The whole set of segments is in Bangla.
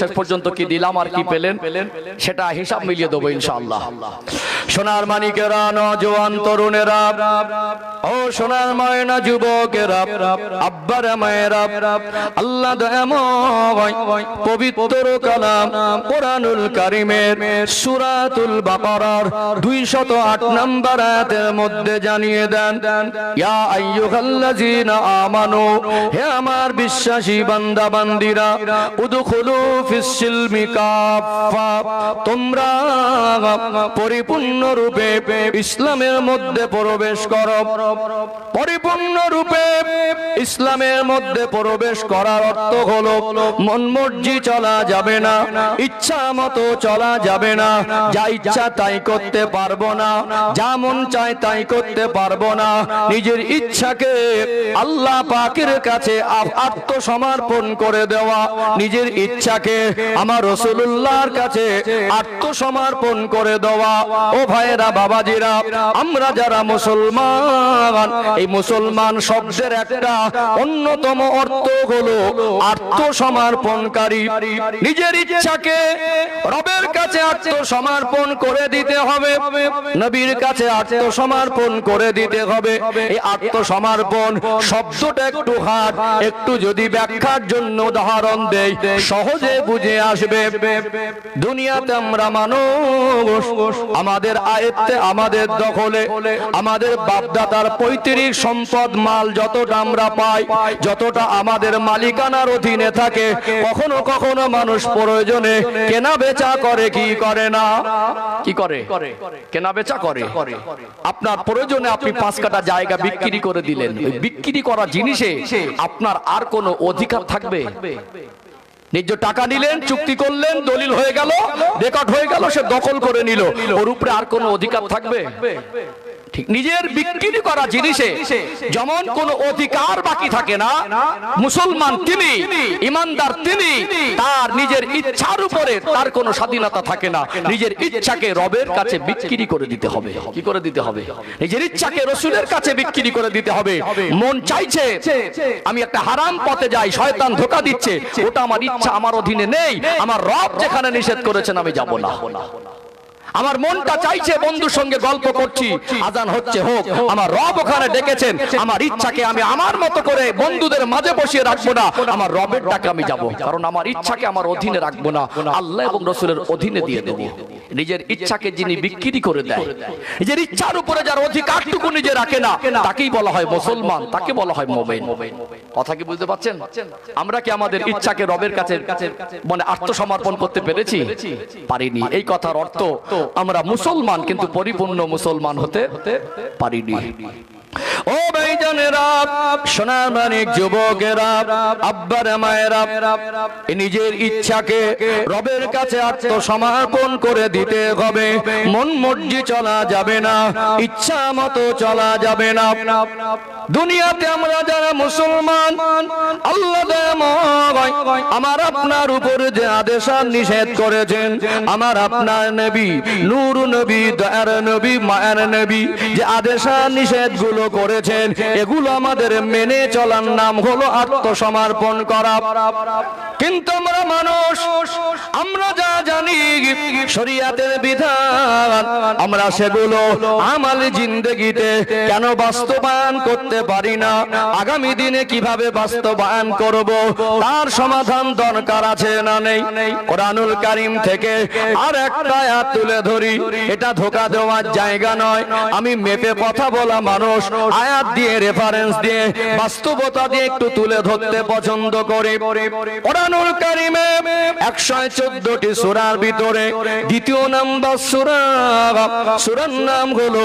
শেষ পর্যন্ত কি দিলাম আর কি পেলেন সেটা হিসাব মিলিয়ে দেবো ইনশাআল্লাহ। সোনার মানিকেরা, নওজোয়ান তরুণেরা, ও সোনার মায়েরা, যুবকেরা, আব্বারা মায়েরা, আল্লাহ দয়াময় পবিত্র কালাম কোরআনুল কারীমের সূরাতুল বাকারার 208 নম্বর আয়াতের মধ্যে জানিয়ে দেন, ইয়া আইয়ুহাল্লাযীনা আমানু, হে আমার বিশ্বাসী বান্দা বান্দিরা, উদখুলু ফিস সিলমি কাফা, তোমরা পরিপূর্ণ রূপে ইসলামের মধ্যে প্রবেশ করো। পরিপূর্ণ রূপে ইসলামের মধ্যে প্রবেশ করার অর্থ হলো মন মর্জি চলা যাবে না, ইচ্ছা মতো চলা যাবে না, যা ইচ্ছা তাই করতে পারবো না, যা মন চায় তাই করতে পারবো না। নিজের ইচ্ছাকে আল্লাহ পাকের কাছে আত্মসমর্পণ করে দেওয়া, নিজের ইচ্ছাকে আমার রাসূলুল্লাহর কাছে আত্মসমর্পণ করে দেওয়া। ও ভাইরা, বাবাজিরা, আমরা যারা মুসলমান, এই মুসলমান শব্দের একটা অন্যতম অর্থ হলো আত্মসমর্পণকারী। নিজের ইচ্ছাকে রবের কাছে আত্মসমর্পণ করে দিতে হবে, নবীর কাছে আত্মসমর্পণ করে দিতে হবে। এই আত্মসমর্পণ শব্দটা একটু হার্ড, একটু যদি ব্যাখ্যার জন্য উদাহরণ দেই সহজে বুঝে আসবে। দুনিয়াতে আমরা মানুষ, আমাদের আয়ত্তে, আমাদের দখলে, আমাদের বাপদাদার পৈতৃক সম্পদ মাল যতটা আমরা পাই, যতটা আমাদের মালিকানার অধীনে থাকে, কখনো কখনো মানুষ প্রয়োজনে কেনা বেচা করে, কি করে না? কি করে? কেনা বেচা করে। আপনার প্রয়োজনে আপনি 5 কাঠা জায়গা বিক্রি করে দিলেন, বিক্রি করা জিনিসে আপনার আর কোনো অধিকার থাকবে? নিজ টাকা নিলেন, চুক্তি করলেন, দলিল হয়ে গেল, রেকর্ড হয়ে গেল, সে দখল করে নিল, ওর উপরে আর কোনো অধিকার থাকবে? ঠিক নিজের বিক্রি করা জিনিসে যেমন কোনো অধিকার বাকি থাকে না, মুসলমান তিনি, ইমানদার তিনি, তার নিজের ইচ্ছার উপরে তার কোনো স্বাধীনতা থাকে না। নিজের ইচ্ছাকে রবের কাছে বিক্রি করে দিতে হবে। কি করে দিতে হবে? নিজের ইচ্ছাকে রাসূলের কাছে বিক্রি করে দিতে হবে। মন চাইছে আমি একটা হারাম পথে যাই, শয়তান ধোঁকা দিচ্ছে, ওটা আমার ইচ্ছা, আমার অধীনে নেই, আমার রব যেখানে নিষেধ করেছেন আমি যাব না। আমার মনটা চাইছে বন্ধুর সঙ্গে গল্প করছি, আজান হচ্ছে হোক, আমার রব ওখানে ডেকেছেন, আমার ইচ্ছাকে আমি আমার মতো করে বন্ধুদের মাঝে বসিয়ে রাখবো না, আমার রবের ডাকে আমি যাব, কারণ আমার ইচ্ছাকে আমার অধীনে রাখবো না, আল্লাহ এবং রাসূলের অধীনে দিয়ে দেব। নিজের ইচ্ছাকে যিনি বিক্রি করে দেয়, নিজের ইচ্ছার উপরে যার অধিকারটুকু নিজে রাখে না, তাকেই বলা হয় মুসলমান, তাকে বলা হয় মুমিন। কথা কি বুঝতে পারছেন? আমরা কি আমাদের ইচ্ছাকে রবের কাছে মানে আত্মসমর্পণ করতে পেরেছি? পারিনি। এই কথার অর্থ আমরা মুসলমান কিন্তু পরিপূর্ণ মুসলমান হতে পারিনি। ও ভাইজানেরা, সোনার মানিক যুবকেরা, আব্বারা মায়েরা, নিজের ইচ্ছাকে রবের কাছে আত্মসমর্পণ করে দিতে হবে। মন মর্জি চলা যাবে না, ইচ্ছা মতো চলা যাবে না। দুনিয়াতে আমরা যারা মুসলমান, আল্লাহ আমার আপনার উপর যে আদেশ আর নিষেধ করেছেন, আমার আপনার নবী, নূর নবী, দয়ার নবী, মায়ের নবী যে আদেশ আর নিষেধ গুলো করেছেন, এগুলো আমাদের মেনে চলার নাম হলো আত্মসমর্পণ করা। কিন্তু আমরা মানুষ, আমরা যা জানি শরীয়তের বিধান, আমরা সেগুলো আমাল জিন্দেগিতে কেন বাস্তবায়ন করতে পারি না? আগামী দিনে কিভাবে বাস্তবায়ন করব তার সমাধান দরকার আছে না নেই? কোরআনুল কারীম থেকে আর একটা আয়াত তুলে ধরি, এটা ধোঁকা দেওয়ার জায়গা নয়। আমি মেপে কথা বলা মানুষ, আয়াত দিয়ে, রেফারেন্স দিয়ে, বাস্তবতা দিয়ে একটু তুলে ধরতে পছন্দ করে। কোরআনুল কারীমে 114টি সূরার ভিতরে দ্বিতীয় নাম্বার সূরার নাম হলো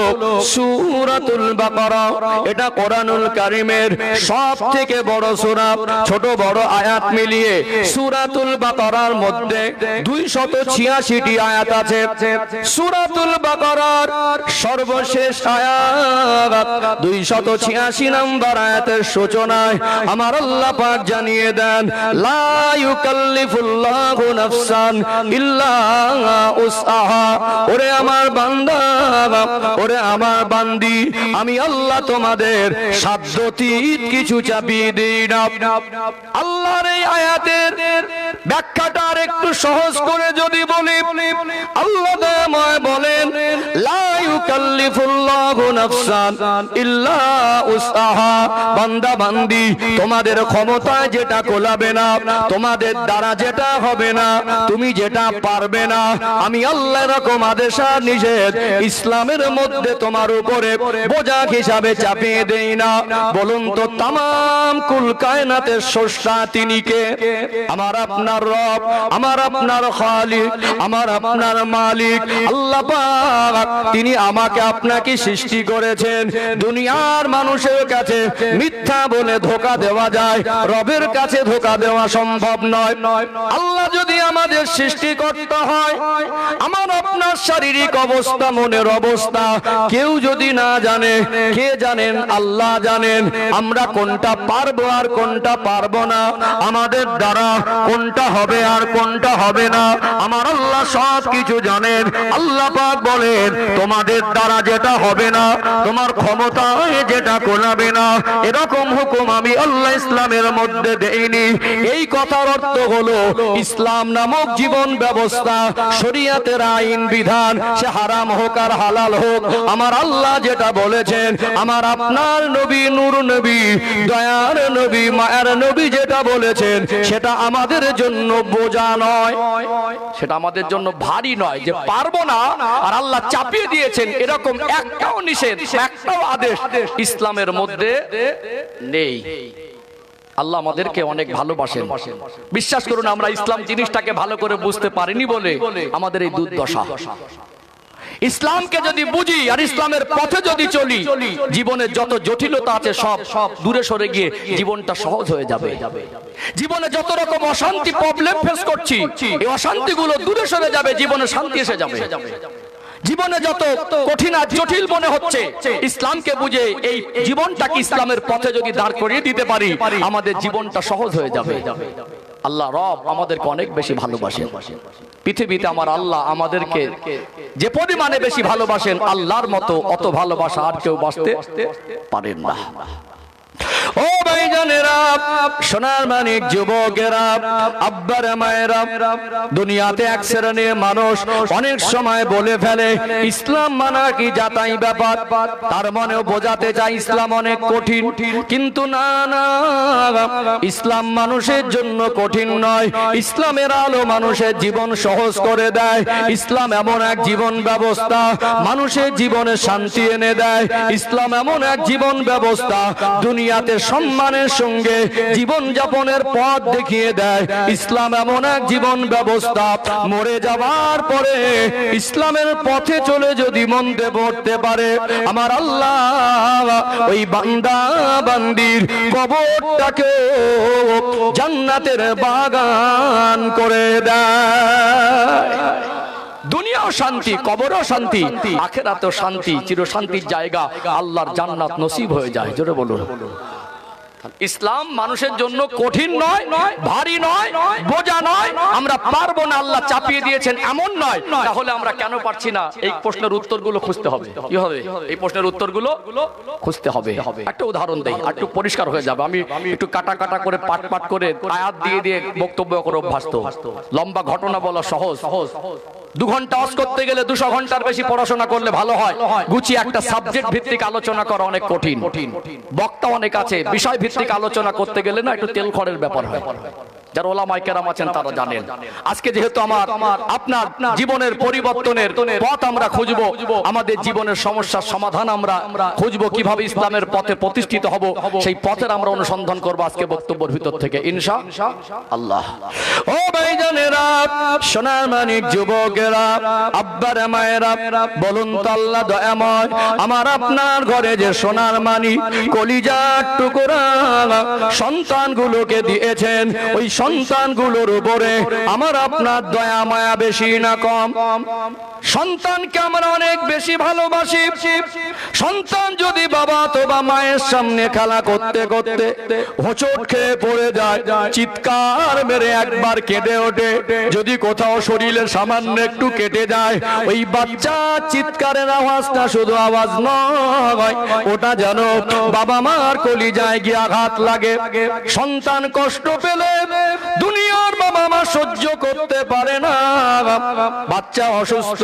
সূরাতুল বাকারা। এটা কোরআনুল কারীমের সবথেকে বড় সূরা। ছোট বড় আয়াত মিলিয়ে সূরাতুল বাকারার মধ্যে 286টি আয়াত আছে। সূরাতুল বাকারার সর্বশেষ আয়াত 286 নম্বর আয়াতের সূচনায় আমার আল্লাহ পাক জানিয়ে দেন, লা ইউকাল্লিফুল্লাহু ইউকাল্লিফুল্লাহু নাফসান ইল্লা উসআহা। ওরে আমার বান্দা, ওরে আমার বান্দি, আমি আল্লাহ তোমাদের সাধ্যতীত কিছু চাপিয়ে দেই না। আল্লাহর এই আয়াতের ব্যাখ্যাটা আর একটু সহজ করে যদি বলি, আল্লাহ দয়াময় বলেন লা ইউকাল্লিফুল্লাহু নাফসান ইল্লা উসআহা। বান্দা বান্দি, তোমাদের ক্ষমতায় যেটা কোলাবে না, তোমাদের দ্বারা যেটা হবে না, তুমি যেটা পারবে না, আমি আল্লাহ এরকম আদেশ আর নিষেধ ইসলামের মধ্যে তোমার উপরে বোঝা হিসাবে চাপিয়ে দেই না। বলুন তো তামাম কুল কায়নাতের স্রষ্টা তিনি কে? আমার আপনার রব, আমার আপনার খালিক, আমার আপনার মালিক আল্লাহ পাক। তিনি আমাকে আপনাকে সৃষ্টি করেছেন। দুনিয়ার মানুষের কাছে মিথ্যা বলে ধোঁকা দেওয়া যায়, রবের কাছে ধোঁকা দেওয়া সম্ভব নয়। আল্লাহ যদি আমাদের সৃষ্টিকর্তা হয়, আমার আপনার শারীরিক অবস্থা, মনের অবস্থা কেউ যদি না জানে, কে জানেন? আল্লাহ জানেন। আমরা কোনটা পারবো আর কোনটা পারবো না, আমাদের দ্বারা কোনটা হবে আর কোনটা হবে না, আমার আল্লাহ সব কিছু জানেন। আল্লাহ পাক বলেন তোমাদের দ্বারা যেটা হবে না, তোমার ক্ষমতায় যেটা কোলাবে না, এরকম হুকুম আমি আল্লাহ ইসলামের মধ্যে দেইনি। এই কথার অর্থ হলো ইসলাম নামক জীবন ব্যবস্থা, শরীয়তের আইন বিধান, সে হারাম হোক আর হালাল হোক, আমার আল্লাহ যেটা বলেছেন, আমার আপনার নবী, নূর নবী, দয়ার নবী, মায়ের নবী যেটা বলেছেন, সেটা আমাদের জন্য বোঝা নয়, সেটা আমাদের জন্য ভারী নয় যে পারবো না। আর আল্লাহ চাপিয়ে দিয়েছেন এরকম একটাও নিষেধ, একটাও আদেশ ইসলামের মধ্যে নেই। আল্লাহ আমাদেরকে অনেক ভালোবাসেন। বিশ্বাস করুন, আমরা ইসলাম জিনিসটাকে ভালো করে বুঝতে পারিনি বলে আমাদের এই দুর্দশা। ইসলামকে যদি বুঝি আর ইসলামের পথে যদি চলি, জীবনের যত জটিলতা আছে সব দূরে সরে গিয়ে জীবনটা সহজ হয়ে যাবে। জীবনে যত রকম অশান্তি, প্রবলেম ফেস করছি, এই অশান্তিগুলো দূরে সরে যাবে, জীবনে শান্তি এসে যাবে। জীবনে যত কঠিন আর জটিল মনে হচ্ছে, ইসলামকে বুঝে এই জীবনটাকে ইসলামের পথে যদি দাঁড় করিয়ে দিতে পারি, আমাদের জীবনটা সহজ হয়ে যাবে। আল্লাহ রব আমাদেরকে অনেক বেশি ভালোবাসেন। পৃথিবীতে আমার আল্লাহ আমাদেরকে যে পরিমাণে বেশি ভালোবাসেন, আল্লাহর মতো অত ভালোবাসা আর কেউ বাসতে পারেন না। ও ভাইজানেরা, সোনার মানিক যুবকেরা, আব্বার মায়েরা, দুনিয়াতে এক শ্রেণীর মানুষ অনেক সময় বলে ফেলে ইসলাম মানা কি যাতাই ব্যাপার। তার মনেও বোঝাতে চায় ইসলাম অনেক কঠিন, কিন্তু না না, ইসলাম মানুষের জন্য কঠিন নয়। ইসলামের আলো মানুষের জীবন সহজ করে দেয়। ইসলাম এমন এক জীবন ব্যবস্থা মানুষের জীবনে শান্তি এনে দেয়। ইসলাম এমন এক জীবন ব্যবস্থা দুনিয়াতে সম্মানের সঙ্গে জীবন যাপনের পথ দেখিয়ে দেয়। ইসলাম এমন এক জীবন ব্যবস্থা, মরে যাওয়ার পরে ইসলামের পথে চলে যদি মন দিয়ে পড়তে পারে, আমার আল্লাহ ওই বান্দা বান্দির কবরটাকে জান্নাতের বাগান করে দেয়। দুনিয়াও শান্তি, কবরও শান্তি, আখিরাতেও শান্তি, চিরশান্তির জায়গা আল্লাহর জান্নাত নসিব হয়ে যায়। জোরে বলুন। ইসলাম মানুষের জন্য কঠিন নয়, ভারী নয়, বোঝা নয়, আমরা পারবো না আল্লাহ চাপিয়ে দিয়েছেন এমন নয়। তাহলে আমরা কেন পারছি না? এই প্রশ্নের উত্তরগুলো খুঁজতে হবে। কি হবে? এই প্রশ্নের উত্তরগুলো খুঁজতে হবে। একটা উদাহরণ দেই, একটু পরিষ্কার হয়ে যাবে। আমি একটু কাটা কাটা করে পাট পাট করে আয়াত দিয়ে দিয়ে বক্তব্য করে অভ্যস্ত। লম্বা ঘটনা বলা সহজ। 2 ঘন্টা ওয়াজ করতে গেলে 200 ঘন্টার বেশি পড়াশোনা করলে ভালো হয়। গুছিয়ে একটা সাবজেক্ট ভিত্তিক আলোচনা করা অনেক কঠিন। বক্তা অনেক আছে, বিষয় ভিত্তিক আলোচনা করতে গেলে না একটু তেল খড়ের ব্যাপার হয়। যারা ওলামায়ে কেরাম আছেন তারা জানেন। আজকে যেহেতু আপনার জীবনের পরিবর্তনের পথ আমরা খুঁজবো, আমাদের জীবনের সমস্যার সমাধান আমরা খুঁজবো, কিভাবে ইসলামের পথে প্রতিষ্ঠিত হব, সেই পথের আমরা অনুসন্ধান করবো আজকে বক্তব্যের ভিতর থেকে ইনশাআল্লাহ। ও ভাইজানেরা, সোনার মানিক যুবকেরা, আব্বারা মায়েরা, বলুন তো আল্লাহ দয়াময় আমার আপনার ঘরে যে সোনার মানিক কলিজার টুকরা সন্তানগুলোকে দিয়েছেন, ওই সন্তানগুলোর উপরে আমার আপনার দয়া মায়া বেশি না কম? সন্তানকে আমরা অনেক বেশি ভালোবাসি। সন্তান যদি বাবা অথবা মায়ের সামনে খেলা করতে করতে হোঁচট খেয়ে পড়ে যায়, চিৎকার মেরে একবার কেঁদে ওঠে, যদি কোথাও শরীরে সামান্য একটু কেটে যায়, ওই বাচ্চা চিৎকারের আওয়াজটা শুধু আওয়াজ নয়, ওটা যেন বাবা মার কলিজায় গিয়ে আঘাত লাগে। সন্তান কষ্ট পেলে দুনিয়ার বাবা মা সহ্য করতে পারে না। বাচ্চা অসুস্থ,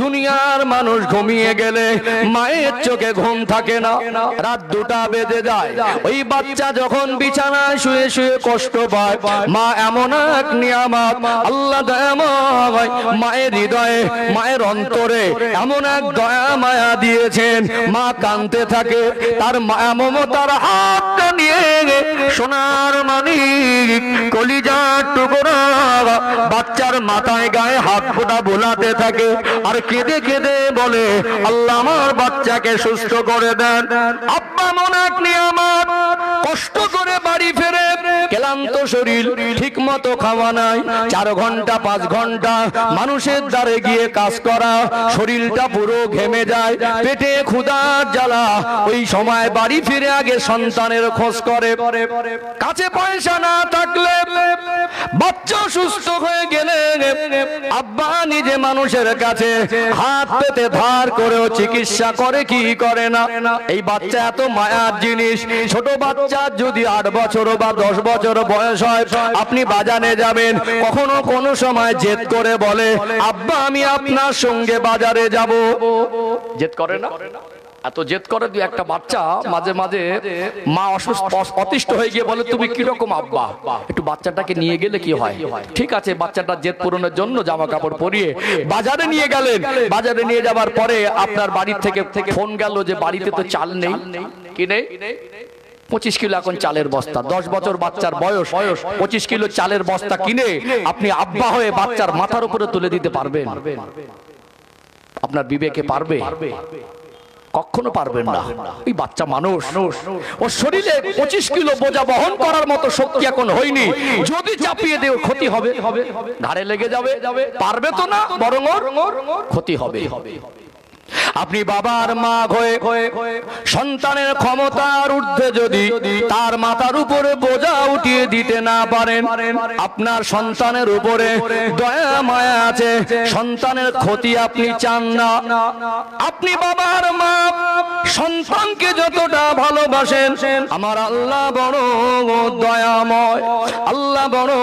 দুনিয়ার মানুষ ঘুমিয়ে গেলে মায়ের চোখে ঘুম থাকে না, রাত 2টা বেজে যায়। ওই বাচ্চা যখন বিছানায় শুয়ে শুয়ে কষ্ট পায়, মা এমন এক নিয়ামত আল্লাহ দয়াময় মায়ের হৃদয়ে, মায়ের অন্তরে এমন এক দয়া মায়া দিয়েছেন, মা কাঁদতে থাকে, তার মায়া মমতার হাতটা নিয়ে সোনার মানিক কলিজার টুকরা বাচ্চার মাথায় গায়ে হাত ফোঁটা বোলাতে থাকে, আর কেঁদে কেঁদে বলে আল্লাহ আমার বাচ্চাকে সুস্থ করে দেন। আব্বা মনে এক নিয়ামত, কষ্ট করে বাড়ি ফেরে, ক্লান্ত শরীর, ঠিক মতো খাওয়া নাই, 4 ঘন্টা 5 ঘন্টা মানুষের দ্বারে গিয়ে কাজ করা, শরীরটা পুরো ঘেমে যায়, পেটে ক্ষুধার জ্বালা, ওই সময় বাড়ি ফিরে আগে সন্তানের খোঁজ করে। কাছে পয়সা না থাকলে, বাচ্চা সুস্থ হয়ে গেলে আব্বা নিজে মানুষের কাছে হাত পেতে ধার করেও চিকিৎসা করে কি করে না? এই বাচ্চা এত মায়ার জিনিস। ছোট বাচ্চা যদি 8 বছর বা 10 বছর বয়স হয়, আপনি বাজারে যাবেন, কখনো কোনো সময় জেদ করে বলে আব্বা আমি আপনার সঙ্গে বাজারে যাব, জেদ করে না? এত জেদ করে দুই একটা বাচ্চা মাঝে মাঝে মা অসুস্থ অতিষ্ঠ হয়ে গিয়ে বলে তুমি কিরকম আব্বা, একটু বাচ্চাটাকে নিয়ে গেলে কি হয়? ঠিক আছে, বাচ্চাটা জেদ পূরণের জন্য জামা কাপড় পরিয়ে বাজারে নিয়ে গেলেন। বাজারে নিয়ে যাবার পরে আপনার বাড়ির থেকে ফোন গেল যে বাড়িতে তো চাল নেই, কি নেই? 25 কিলো এখন চালের বস্তা। 10 বছর বাচ্চার বয়স, 25 কিলো চালের বস্তা কিনে আপনি আব্বা হয়ে বাচ্চার মাথার উপরে তুলে দিতে পারবেন? আপনার বিবেকে পারবে? কখনো পারবেন না। এই বাচ্চা মানুষ, ওর শরীরে 25 কিলো বোঝা বহন করার মতো শক্তি এখন হয়নি, যদি চাপিয়ে দেও ক্ষতি হবে, ঘাড়ে লেগে যাবে, পারবে তো না, বরং ওর ক্ষতি হবে। আপনি বাবার মা হয়ে সন্তানের ক্ষমতার ঊর্ধ্বে যদি তার মাথার উপরে বোঝা উঠিয়ে দিতে না পারেন, আপনার সন্তানের উপরে দয়া মায়া আছে, সন্তানের ক্ষতি আপনি চান না। আপনি বাবার মা সন্তানকে যতটা ভালোবাসেন, আমার আল্লাহ বড় দয়াময়, আল্লাহ বড়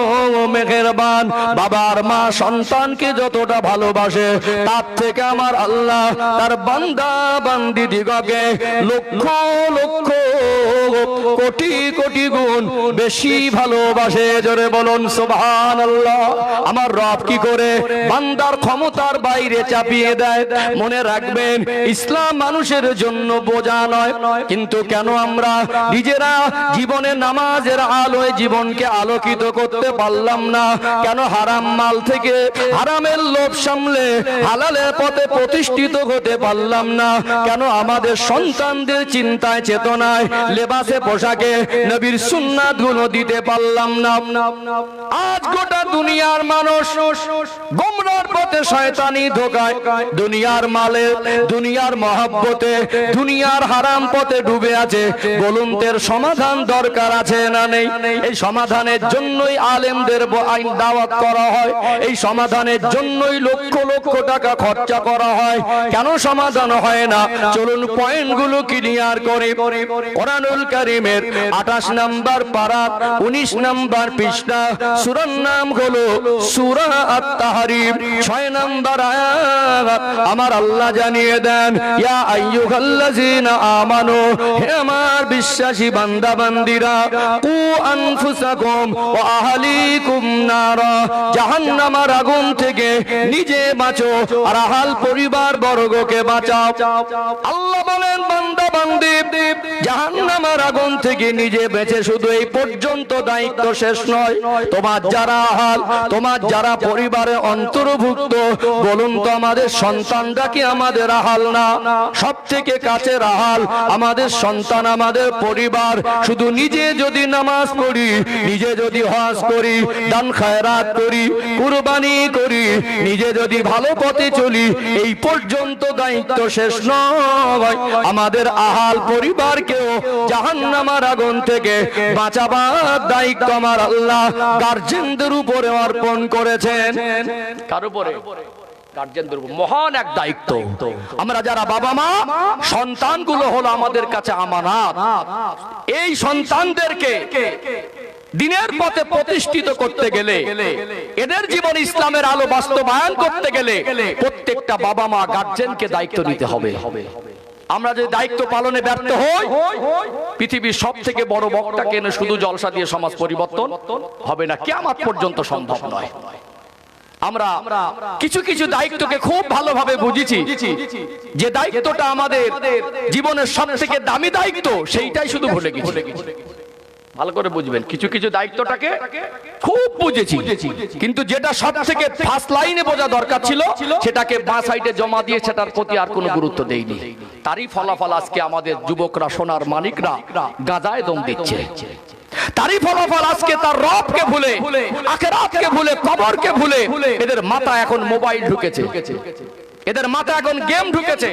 মেহেরবান। বাবার মা সন্তানকে যতটা ভালোবাসে, তার থেকে আমার আল্লাহ তার বান্দা বান্দি দিগকে লক্ষ লক্ষ কোটি কোটি গুণ বেশি ভালোবাসে। জোরে বলুন সুবহানাল্লাহ। আমার রব কি করে বান্দার ক্ষমতার বাইরে চাপিয়ে দেয়? মনে রাখবেন, ইসলাম মানুষের জন্য বোঝা নয়, কিন্তু কেন আমরা নিজেরা জীবনে নামাজের আলোয় জীবনকে আলোকিত করতে পারলাম না? কেন হারাম মাল থেকে হারামের লোভ সামলে হালালের পথে প্রতিষ্ঠিত হতে পারলাম না? কেন আমাদের সন্তানদের চিন্তায় চেতনায় লেবাসে পোশাকে নবীর সুন্নাত গুলো দিতে পারলাম না? আজ গোটা দুনিয়ার মানুষ গোমরার পথে শয়তানি ধোঁকায়, দুনিয়ার মালে, দুনিয়ার মহব্বতে, দুনিয়ার হারাম পথে ডুবে আছে। বলুন এর সমাধান দরকার আছে না নেই? এই সমাধানের জন্যই আলেমদের আইন দাওয়াত করা হয়, এই সমাধানের জন্যই লক্ষ লক্ষ টাকা খরচা করা হয়। কেন সমাধান হয় না? চলুন পয়েন্টগুলো ক্লিয়ার করে। কোরআনুল কারীমের 28 নম্বর পারা 19 নম্বর পৃষ্ঠা, সূরার নাম হলো সূরা আত-তাহরীম, 6 নম্বর আয়াত। আমার আল্লাহ জানিয়ে দেন, ইয়া আইয়ুহাল্লাযীনা আমানু, হে আমার বিশ্বাসী বান্দা বান্দিরা, কু আনফুসাকুম ওয়া আহলিকুম নারা, জাহান্নামের আগুন থেকে নিজে বাঁচো আর আহল পরিবার বর্গকে বাঁচাও। আল্লাহ বলেন, বান্দা বন্দী জাহান্নামের আগুন থেকে নিজে বেঁচে শুধু এই পর্যন্ত দায়িত্ব শেষ নয়, তোমার যারা আহাল, তোমার যারা পরিবারে অন্তর্ভুক্ত, বলুন তো আমাদের সন্তানরা কি আমাদের আহাল না? সব থেকে কাছের আহাল আমাদের সন্তান, আমাদের পরিবার। শুধু নিজে যদি নামাজ পড়ি, নিজে যদি হজ করি, দান খায়রাত করি, কুরবানি করি, নিজে যদি ভালো পথে চলি, এই পর্যন্ত দায়িত্ব শেষ নয়। আমাদের আহাল পরিবারকেও জাহান্নামের আগুন থেকে বাঁচাবার দায়িত্ব আমার আল্লাহ গার্জেনদের উপরে অর্পণ করেছেন। কার উপরে? গার্জেনদের উপর মহান এক দায়িত্ব। আমরা যারা বাবা মা, সন্তানগুলো হলো আমাদের কাছে আমানত। এই সন্তানদেরকে দিনের পথে প্রতিষ্ঠিত করতে গেলে, এদের জীবন ইসলামের আলো বাস্তবায়ন করতে গেলে প্রত্যেকটা বাবা মা গার্জেনকে দায়িত্ব নিতে হবে। আমরা যে দায়িত্ব পালনে ব্যর্থ হই, পৃথিবীর সব থেকে বড় বক্তাকে এনে শুধু জলসা দিয়ে সমাজ পরিবর্তন হবে না, কিয়ামত পর্যন্ত সম্ভব নয়। আমরা কিছু কিছু দায়িত্বকে খুব ভালোভাবে বুঝেছি, যে দায়িত্বটা আমাদের জীবনের সব থেকে দামি দায়িত্ব, সেইটাই শুধু ভুলে গেছি। ভালো করে বুঝবেন, কিছু কিছু দায়িত্বটাকে খুব বুঝেছি, কিন্তু যেটা সব থেকে ফার্স্ট লাইনে বোঝা দরকার ছিল সেটাকে বাঁ সাইডে জমা দিয়ে সেটার প্রতি আর কোনো গুরুত্ব দেইনি। তারই ফলাফল আজকে আমাদের যুবকরা, সোনার মানিকরা গাঁজায় দম দিচ্ছে। তারই ফলাফল আজকে তার রবকে ভুলে, আখিরাতকে ভুলে, কবরকে ভুলে এদের মাথা এখন মোবাইল ঢুকেছে, এদের মাথা এখন গেম ঢুকেছে,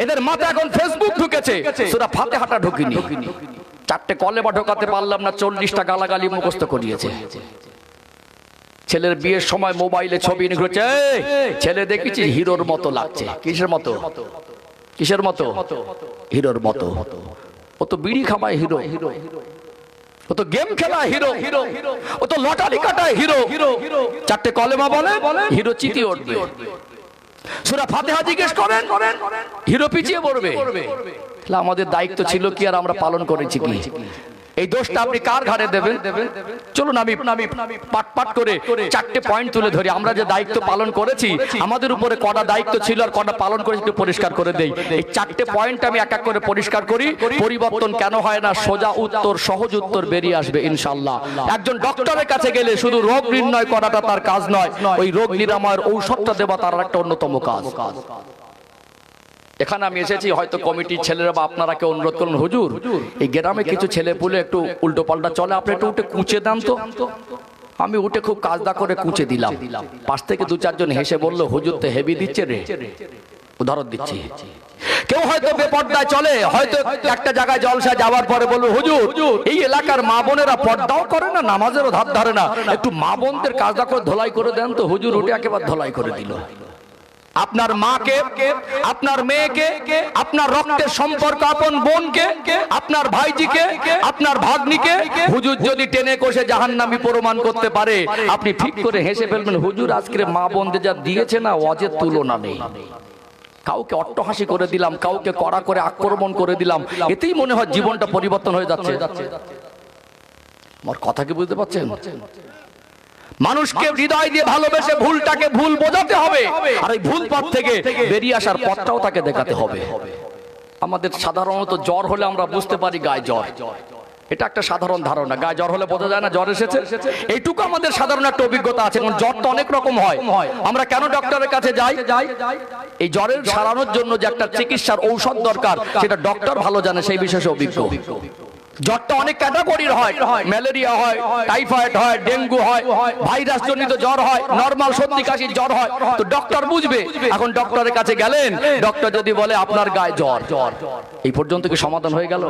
এদের মাথা এখন ফেসবুক ঢুকেছে, সূরা ফাতিহাটা ঢুকিনি। চারটে কলেমা ঢোকাতে পারলাম না, 40টা গালাগালি মুখস্থ করিয়েছে। ছেলের বিয়ের সময় মোবাইলে ছবি ঘুরেছে, ছেলে দেখেছি হিরোর মতো লাগছে। কিসের মতো? কিসের মতো? হিরোর মতো। ও তো বিড়ি খামায় হিরো, ও তো গেম খেলা হিরো, ও তো লটারি কাটায় হিরো। চারটে কলেমা বলে হিরো চিতি উঠবে। সূরা ফাতিহা জিজ্ঞেস করেন, হিরো পিছিয়ে পড়বে। আমাদের দায়িত্ব ছিল কি আর আমরা পালন করেছি কি? এই দোষটা আপনি কার ঘাড়ে দেবেন? চলুন আমি পাট পাট করে চারটে পয়েন্ট তুলে ধরি। আমরা যে দায়িত্ব পালন করেছি, আমাদের উপরে কটা দায়িত্ব ছিল আর কটা পালন করেছি একটু পরিষ্কার করে দেই। এই চারটে পয়েন্ট আমি এক এক করে পরিষ্কার করি। পরিবর্তন কেন হয় না? সোজা উত্তর, সহজ উত্তর বেরিয়ে আসবে ইনশাআল্লাহ। একজন ডক্টরের কাছে গেলে শুধু রোগ নির্ণয় করাটা তার কাজ নয়, ওই রোগ নিরাময়ের ঔষধটা দেওয়া তার একটা অন্যতম কাজ। এখানে আমি এসেছি, হয়তো কমিটির ছেলেরা বা আপনারা কেউ অনুরোধ করুন, হুজুর এই গ্রামে কিছু ছেলে পুলে একটু উল্টো পাল্টা চলে, আপনি একটু উঠে কুঁচে দেন তো। আমি উঠে খুব কাজদা করে কুঁচে দিলাম। পাশ থেকে দু চারজন হেসে বললো, হুজুর তো হেভি দিচ্ছে রে। উদাহরণ দিচ্ছি, কেউ হয়তো বেপর্দায় চলে, হয়তো একটা জায়গায় জলসা যাওয়ার পরে বলবো, হুজুর এই এলাকার মা বোনেরা পর্দাও করে না, নামাজেরও ধার ধারে না, একটু মা বোনদের কাজদা করে ধোলাই করে দেন তো। হুজুর উঠে একেবারে ধোলাই করে দিল। আপনার মাকে, আপনার মেয়েকে, আপনার রক্তের সম্পর্ক আপন বোনকে, আপনার ভাইজিকে, আপনার ভাগ্নিকে হুজুর যদি টেনে কষে জাহান্নামী প্রমাণ করতে পারে, আপনি ঠিক করে হেসে ফেলবেন, হুজুর আজকের মা বোনদের যা দিয়েছে না, অজের তুলনা নেই। কাউকে অট্টহাসি করে দিলাম, কাউকে কড়া করে আক্রমণ করে দিলাম, এতেই মনে হয় জীবনটা পরিবর্তন হয়ে যাচ্ছে। আমার কথা কি বুঝতে পারছেন? মানুষকে হৃদয় দিয়ে ভালোবেসে ভুলটাকে ভুল বোঝাতে হবে, আর এই ভুল পথ থেকে বেরিয়ে আসার পথটাও তাকে দেখাতে হবে। আমাদের সাধারণত জ্বর হলে আমরা বুঝতে পারি গায়ে জ্বর, এটা একটা সাধারণ ধারণা। গায়ে জ্বর হলে বোঝা যায় না জ্বর এসেছে, এইটুকু আমাদের সাধারণ একটা অভিজ্ঞতা আছে। কারণ জ্বর তো অনেক রকম হয়। আমরা কেন ডক্টরের কাছে যাই? এই জ্বরের সারানোর জন্য যে একটা চিকিৎসার ঔষধ দরকার, সেটা ডক্টর ভালো জানে, সেই বিশেষ অভিজ্ঞ। জ্বরটা অনেক ক্যাটাগরির হয়, ম্যালেরিয়া হয়, টাইফয়েড হয়, ডেঙ্গু হয়, ভাইরাস জনিত জ্বর হয়, নরমাল সর্দি কাশির জ্বর হয়, তো ডক্টর বুঝবে। এখন ডক্টরের কাছে গেলেন, ডক্টর যদি বলে আপনার গায়ে জ্বর, এই পর্যন্ত কি সমাধান হয়ে গেল?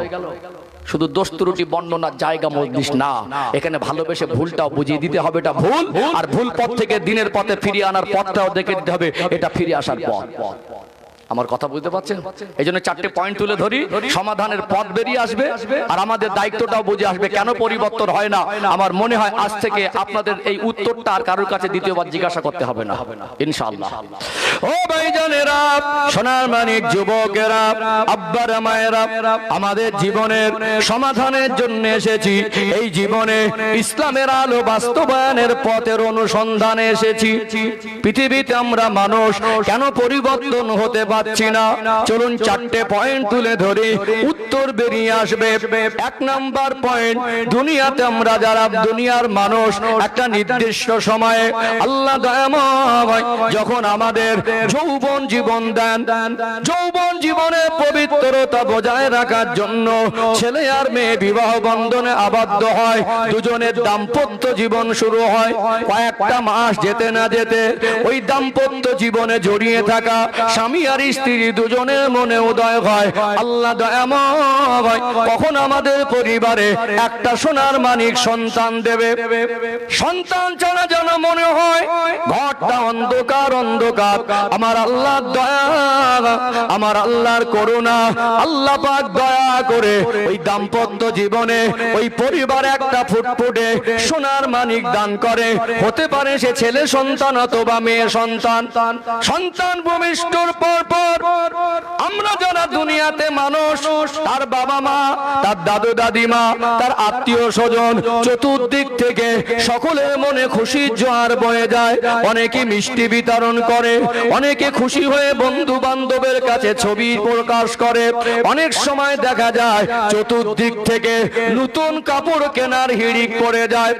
শুধু দোষ ত্রুটি বর্ণনার জায়গা মজলিস না, এখানে ভালোবেসে ভুলটাও বুঝিয়ে দিতে হবে এটা ভুল, আর ভুল পথ থেকে দিনের পথে ফিরিয়ে আনার পথটাও দেখে দিতে হবে এটা ফিরে আসার পথ। আমার কথা বুঝতে পারছেন? এই জন্য চারটে পয়েন্ট তুলে ধরি, সমাধানের পথ বেরিয়ে আসবে, আর আমাদের দায়িত্বটাও বুঝে আসবে কেন পরিবর্তন হয় না। আমার মনে হয় আজ থেকে আপনাদের এই উত্তরটা আর কারোর কাছে দ্বিতীয়বার জিজ্ঞাসা করতে হবে না, ইনশাআল্লাহ। ও ভাইজানেরা, সোনার মানিক যুবকেরা, আব্বারা মায়েরা, আমাদের জীবনের সমাধানের জন্য এসেছি। এই জীবনে ইসলামের আলো বাস্তবায়নের পথের অনুসন্ধানে এসেছি। পৃথিবীতে আমরা মানুষ কেন পরিবর্তন হতে পারি পারছি না। চলুন চারটে পয়েন্ট তুলে ধরি, উত্তর বেরিয়ে আসবে। এক নাম্বার পয়েন্ট, দুনিয়াতে আমরা যারা দুনিয়ার মানুষ একটা নির্দিষ্ট সময়ে আল্লাহ দয়াময় যখন আমাদের যৌবন জীবন দেন, যৌবন জীবনে পবিত্রতা বজায় রাখার জন্য ছেলে আর মেয়ে বিবাহ বন্ধনে আবদ্ধ হয়, দুজনের দাম্পত্য জীবন শুরু হয়। কয়েকটা মাস যেতে না যেতে ওই দাম্পত্য জীবনে জড়িয়ে থাকা স্বামী আর স্ত্রী দুজনের মনে উদয় হয় আল্লাহ দয়াময় কখন আমাদের পরিবারে একটা সোনার মানিক সন্তান দেবে। সন্তান ছাড়া যেন মনে হয় ঘরটা অন্ধকার অন্ধকার। আমার আল্লাহর দয়া, আমার আল্লাহর করুণা, আল্লাহ পাক দয়া করে ওই দাম্পত্য জীবনে ওই পরিবারে একটা ফুটফুটে সোনার মানিক দান করে। হতে পারে সে ছেলে সন্তান অথবা মেয়ে সন্তান। সন্তান ভূমিষ্ঠর পর পর আমরা যারা দুনিয়াতে মানুষ, তার বাবা মা, তার দাদু দাদিমা, তার আত্মীয় স্বজন, চতুর্দিক থেকে সকলের মনে খুশির জোয়ার বয়ে যায়। অনেকে মিষ্টি বিতরণ করে, অনেকে খুশি হয়ে বন্ধু বান্ধবের কাছে ছবি প্রকাশ করে। অনেক সময় দেখা যায় চতুর্দিক থেকে নতুন কাপড় কেনার হিড়িক পড়ে যায়।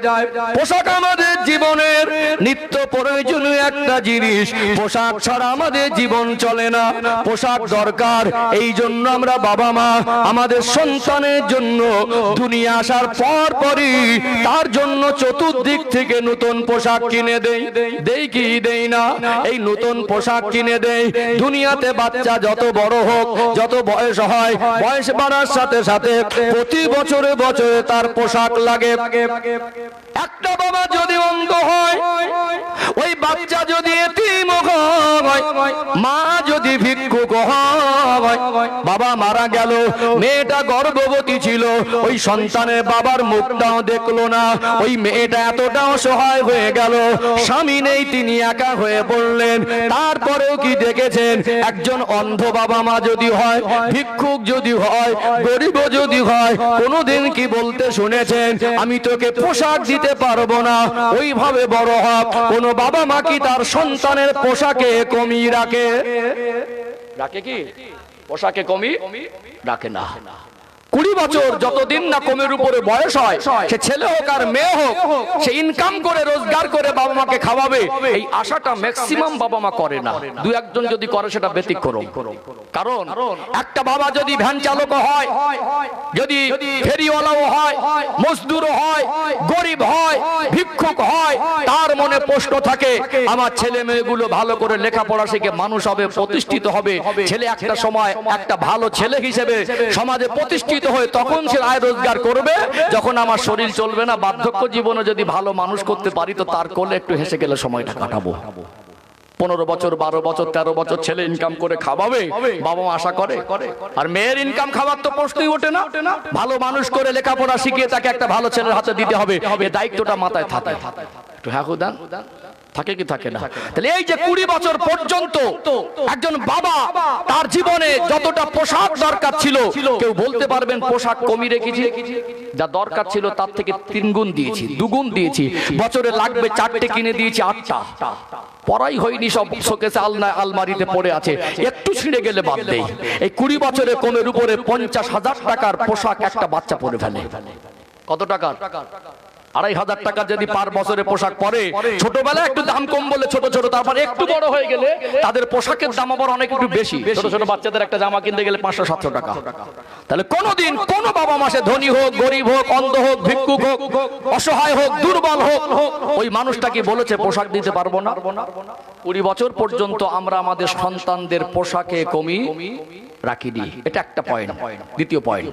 পোশাক আমাদের জীবনের নিত্য প্রয়োজনীয় একটা জিনিস। পোশাক ছাড়া আমাদের জীবন চলে না, পোশাক দরকার। এই জন্য আমরা বাবা মা আমাদের সন্তানের জন্য দুনিয়া আসার পর পরই তার জন্য চতুর্দিক থেকে নতুন পোশাক কিনে দেই। দেই কি দেই না? এই নতুন পোশাক কিনে দেই। দুনিয়াতে বাচ্চা যত বড় হোক, যত বয়স হয়, বয়স বাড়ার সাথে সাথে প্রতি বছরে বছরে তার পোশাক লাগে। একটা বাবা যদি অন্ধ হয়, ওই বাচ্চা যদি এতিম হয়, মা যদি ভিক্ষুক হয়, বাবা মারা গেল, মেয়েটা গর্ভবতী ছিল, ওই সন্তানের বাবার মুখটাও দেখলো না, ওই মেয়েটা এতটা অসহায় হয়ে গেল। স্বামী নেই, তিনি একা হয়ে পড়লেন। তারপরেও কি দেখেছেন, একজন অন্ধ বাবা মা যদি হয়, ভিক্ষুক যদি হয়, গরিব যদি হয়, কোনোদিন কি বলতে শুনেছেন আমি তোকে পোশাক দিতে পারবো না? ওইভাবে বড় হয়। কোন বাবা মা কি তার সন্তানের পোশাকে কমি রাখে? রাখে কি? পোশাকে কমি রাখে না। 20 বছর যতদিন না কমের উপরে বয়স হয়, সে ছেলে হোক আর মেয়ে হোক, সে ইনকাম করে রোজগার করে বাবা মাকে খাওয়াবে, এই আশাটা ম্যাক্সিমাম বাবা মা করে না। দু একজন যদি করে সেটা ব্যতিক্রম। কারণ একটা বাবা যদি ভ্যান চালক হয়, যদি ফেরিওয়ালাও হয়, মজদুরও হয়, গরিব হয়, ভিক্ষুক হয়, তার মনে প্রশ্ন থাকে আমার ছেলে মেয়েগুলো ভালো করে লেখাপড়া শিখে মানুষ হবে, প্রতিষ্ঠিত হবে। ছেলে একটা সময় একটা ভালো ছেলে হিসেবে সমাজে প্রতিষ্ঠিত হয়ে তখন সে আয় রোজগার করবে। যখন আমার শরীর চলবে না, বার্ধক্য জীবনে যদি ভালো মানুষ করতে পারি তো তার কোলে একটু হেসে গেলে সময়টা কাটাবো। 15 বছর 12 বছর 13 বছর ছেলে ইনকাম করে খাওয়াবে, বাবা মা আশা করে। আর মেয়ের ইনকাম খাওয়ার তো প্রশ্নই ওঠে না। ভালো মানুষ করে লেখাপড়া শিখিয়ে তাকে একটা ভালো ছেলের হাতে দিতে হবে, এই দায়িত্বটা মাথায় থাকে। একটু হ্যাঁ খুদান থাকে কি থাকে না? তাহলে এই যে 20 বছর পর্যন্ত একজন বাবা তার জীবনে যতটা পোশাক দরকার ছিল, কেউ বলতে পারবেন পোশাক কমই রেখেছি? যা দরকার ছিল তার থেকে 3 গুণ দিয়েছি, 2 গুণ দিয়েছি। বছরে লাগবে 4টে কিনে দিয়েছি 8টা। পড়াই হয়নি, সব শোকেসে আলমারিতে পড়ে আছে, একটু ছিঁড়ে গেলে বাদ দেই। এই 20 বছরে কমের উপরে 50,000 টাকার পোশাক একটা বাচ্চা পরে ফেলে। কত টাকার? 2,500 টাকা যদি পার বছরে পোশাক পরে। ছোটবেলায় একটু দাম কম বলে ছোট ছোট, তারপর একটু বড় হয়ে গেলে তাদের পোশাকের দাম আবার অনেক একটু বেশি। ছোট ছোট বাচ্চাদের একটা জামা কিনতে গেলে 500-700 টাকা। তাহলে কোনদিন কোন বাবা মাসে ধনী হোক, গরিব হোক, অন্ধ হোক, ভিক্ষুক হোক, অসহায় হোক, দুর্বল হোক, ওই মানুষটা কি বলেছে পোশাক দিতে পারবো না? 20 বছর পর্যন্ত আমরা আমাদের সন্তানদের পোশাকে কমি রাখিনি। এটা একটা পয়েন্ট। দ্বিতীয় পয়েন্ট,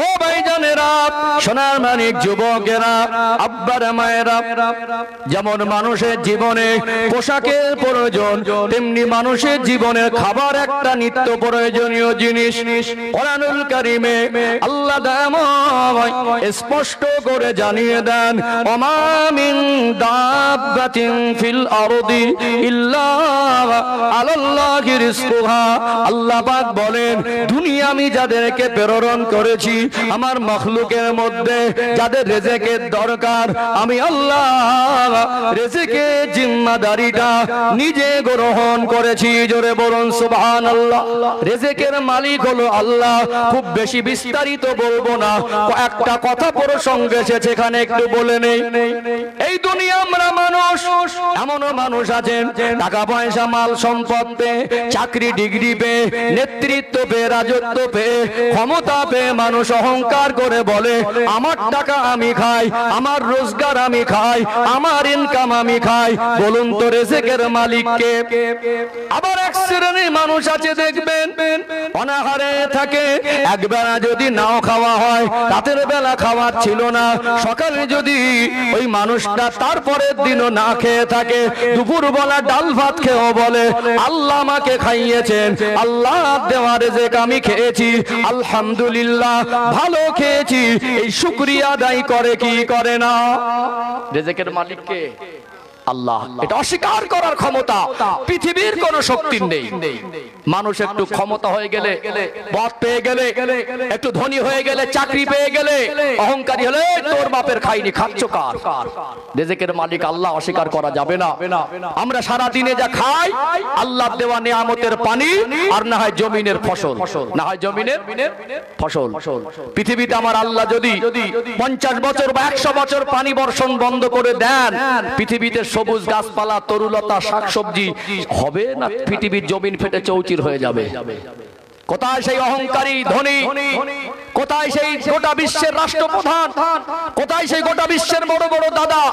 ও ভাইজানেরা, সোনার মানিক যুবকেরা, আব্বারা মায়েরা, যেমন মানুষের জীবনে পোশাকের প্রয়োজন, তেমনি মানুষের জীবনে খাবার একটা নিত্য প্রয়োজনীয় জিনিস। কোরআনুল কারীমে আল্লাহ দয়াময় স্পষ্ট করে জানিয়ে দেন, ওমা মিন দাব্বাতিন ফিল আরদি ইল্লা আলাল্লাহি রিজকুহা। আল্লাহ পাক বলেন, দুনিয়া আমি যাদেরকে প্রেরণ করেছি, আমার মখলুকের মধ্যে যাদের রিজেকের দরকার দরকার আমি আল্লাহ রিজিকের জিম্মাদারিটা নিজে গ্রহণ করেছি। জোরে বলুন সুবহানাল্লাহ। রিজিকের মালিক হলো আল্লাহ। খুব বেশি বিস্তারিত বলবো না, একটা কথা প্রসঙ্গ এসেছে এখানে একটু বলে নেই। এই দুনিয়া আমরা মানুষ, এমনও মানুষ আছেন টাকা পয়সা মাল সম্পদ পেয়ে, চাকরি ডিগ্রি পেয়ে, নেতৃত্ব পেয়ে, রাজত্ব পেয়ে, ক্ষমতা পেয়ে মানুষ অহংকার করে বলে আমার টাকা আমি খাই, আমার রোজগার আমি খাই, আমার ইনকাম আমি খাই। বলুন তো রিজিকের মালিক কে? আবার এক শ্রেণীর মানুষ আছে দেখবেন অনাহারে থাকে, একবেলা যদি নাও খাওয়া হয়, রাতের বেলা খাওয়ার ছিল না, সকালে যদি ওই মানুষটা তারপরের দিনও না খেয়ে থাকে, দুপুর বেলা ডাল ভাত খেয়েও বলে আল্লাহ আমাকে খাইয়েছেন, আল্লাহ দেওয়া রিজিক আমি খেয়েছি, আলহামদুলিল্লাহ ভালো খেয়েছি, এই শুকরিয়া আদায় করে কি করে না? রিজিকের মালিক কে? আল্লাহ। এটা অস্বীকার করার ক্ষমতা পৃথিবীর কোন শক্তির নেই। মানুষ একটু ক্ষমতা হয়ে গেলে, পদ পেয়ে গেলে, একটু ধনী হয়ে গেলে, চাকরি পেয়ে গেলে অহংকারী হলে তোর বাপের খাইনি খাচ্ছ কার? রিজিকের মালিক আল্লাহ, অস্বীকার করা যাবে না। আমরা সারা দিনে যা খাই আল্লাহ দেওয়া নিয়ামতের পানি, আর না হয় জমিনের ফসল, না হয় জমিনের ফসল। পৃথিবীতে আমার আল্লাহ যদি 50 বছর বা 100 বছর পানি বর্ষণ বন্ধ করে দেন, পৃথিবীতে সবুজ গাছপালা, তরুলতা, শাকসবজি হবে না? পৃথিবীর জমিন ফেটে চৌচির হয়ে যাবে। কোথায় সেই অহংকারী ধনী? কোথায় সেই গোটা বিশ্বের রাষ্ট্রপ্রধান? কোথায় সেই গোটা বিশ্বের বড় বড় দাদা?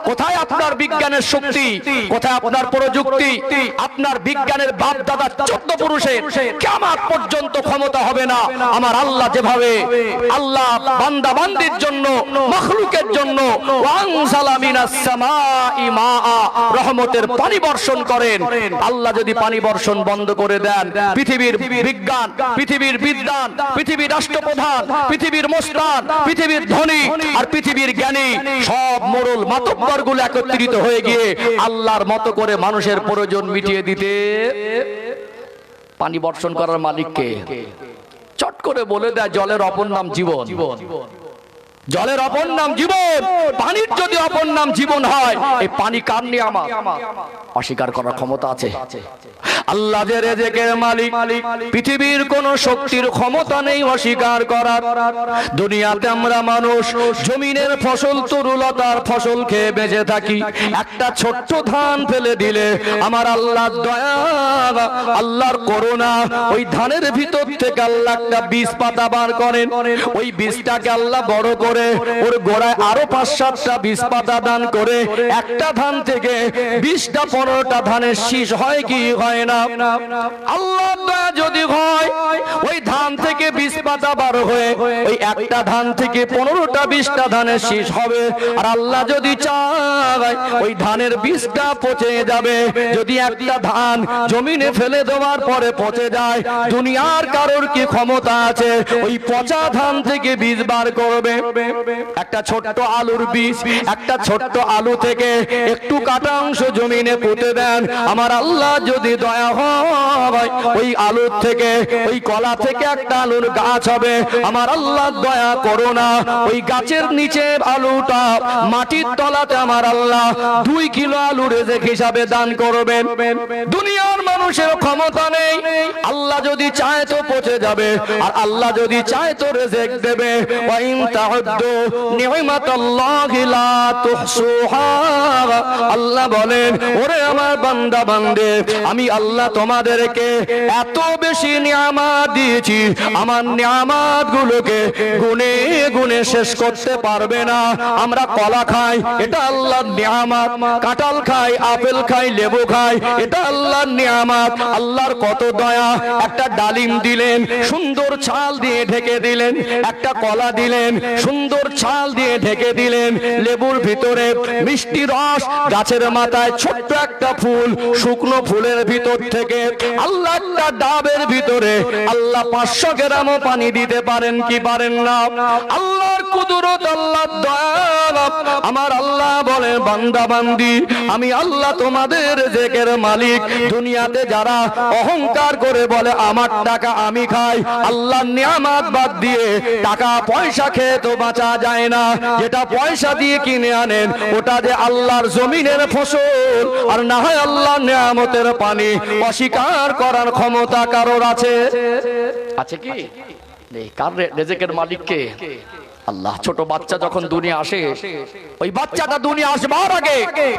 কোথায় আপনার বিজ্ঞানের শক্তি? কোথায় আপনার প্রযুক্তি? আপনার বিজ্ঞানের বাপ দাদা 14 পুরুষের কিয়ামত পর্যন্ত ক্ষমতা হবে না আমার আল্লাহ যেভাবে আল্লাহ বান্দা বান্দির জন্য, মাখলুকের জন্য ওয়ানজালা মিনাস সামাই মাআ, রহমতের পানি বর্ষণ করেন। আল্লাহ যদি পানি বর্ষণ বন্ধ করে দেন, পৃথিবীর বিজ্ঞান, পৃথিবীর বিদ্বান, পৃথিবীর রাষ্ট্রপ্রধান, পৃথিবীর মোস্তান, পৃথিবীর ধনী আর পৃথিবীর জ্ঞানী সব মোড়ল মাতব্বর গুলো একত্রিত হয়ে গিয়ে আল্লাহর মতো করে মানুষের প্রয়োজন মিটিয়ে দিতে পানি বর্ষণ করার মালিককে চট করে বলে দেয় জলের অপর নাম জীবন। জলের অপর নাম জীবন। পানির যদি অপর নাম জীবন হয়, এই পানি কার নিয়ামত? অস্বীকার করার ক্ষমতা আছে? আল্লাহ যে রিজিকের মালিক, পৃথিবীর কোন শক্তির ক্ষমতা নেই অস্বীকার করার। দুনিয়াতে আমরা মানুষ জমিনের ফসল, তরুলতার ফসল খেয়ে বেঁচে থাকি। একটা ছোট্ট ধান ফেলে দিলে আমার আল্লাহর দয়া, আল্লাহর করুণা, ওই ধানের ভিতর থেকে আল্লাহ একটা বীজ পাতা বার করেন। ওই বীজটাকে আল্লাহ বড় করে ওর গোড়ায় আরো 5-7টা বীজ পাতা দান করে একটা ধান থেকে 20টা 15টা ধানের শীষ হয় কি হয় না? আল্লাহর দয়া যদি হয়, ওই ধান থেকে বীজ পাতা বার হয়ে ওই একটা ধান থেকে 15টা 20টা ধানের শীষ হবে। আর আল্লাহ যদি চায় ওই ধানের বীজটা পচে যাবে। যদি একটা ধান জমিনে ফেলে দেওয়ার পরে পচে যায়, দুনিয়ার কারোর কি ক্ষমতা আছে ওই পচা ধান থেকে বীজ বার করবে? একটা ছোট্ট আলুর বীজ, একটা ছোট্ট আলু থেকে একটু কাটা অংশ জমিনে পুঁতে দেন, আমার আল্লাহ যদি দয়া হয় ওই আলুর থেকে, ওই কলা থেকে একটা আলুর গাছ হবে। আমার আল্লাহ দয়া করো না, ওই গাছের নিচে আলুটা মাটির তলাতে আমার আল্লাহ 2 কিলো আলু রিজিক হিসাবে দান করবেন। দুনিয়ার মানুষের ক্ষমতা নেই। আল্লাহ যদি চায় তো পচে যাবে, আর আল্লাহ যদি চায় তো রিজিক দেবে। ওয়া ইন তাউদ্দু নি'মাতাল্লাহি লা তুহসুহা, আল্লাহ বলেন ওরে আমার বান্দা বান্দে, আমি আল্লাহ তোমাদেরকে এত বেশি নিয়ামত দিয়েছি, আমার নিয়ামত গুলোকে গুনে গুনে শেষ করতে পারবে না। আমরা কলা খাই, এটা আল্লাহর নিয়ামত। কাঁঠাল খাই, আপেল খাই, লেবু খাই, এটা আল্লাহর নিয়ামত। আল্লাহর কত দয়া। একটা ডালিম দিলেন, সুন্দর ছাল দিয়ে ঢেকে দিলেন। একটা কলা দিলেন, সুন্দর ছাল দিয়ে ঢেকে দিলেন। লেবুর ভিতরে মিষ্টি রস, গাছের মাথায় ছোট্ট একটা ফুল, শুকনো ফুলের ভিতর থেকে আল্লাহ একটা ডাবের ভিতরে আল্লাহ 500 গ্রামও পানি দিতে পারেন কি পারেন না? আল্লাহর কুদরত, আল্লাহর দয়া। আমার আল্লাহ বলে বান্দা বান্দি, আমি আল্লাহ তোমাদের রিজিকের মালিক। দুনিয়াতে যারা অহংকার করে বলে আমার টাকা আমি খাই, আল্লাহর নিয়ামত বাদ দিয়ে টাকা পয়সা খেয়ে তো বাঁচা যায় না। যেটা পয়সা দিয়ে কিনে আনেন ওটা যে আল্লাহর জমিনের ফসল, আর না হয় আল্লাহর নিয়ামতের পানি। অস্বীকার করার ক্ষমতা কারোর আছে? আছে কি? নেই। কার রিজিকের মালিক কে? আল্লাহ। ছোট বাচ্চা যখন দুনিয়া আসে, ওই বাচ্চাটা দুনিয়া আসবার আগে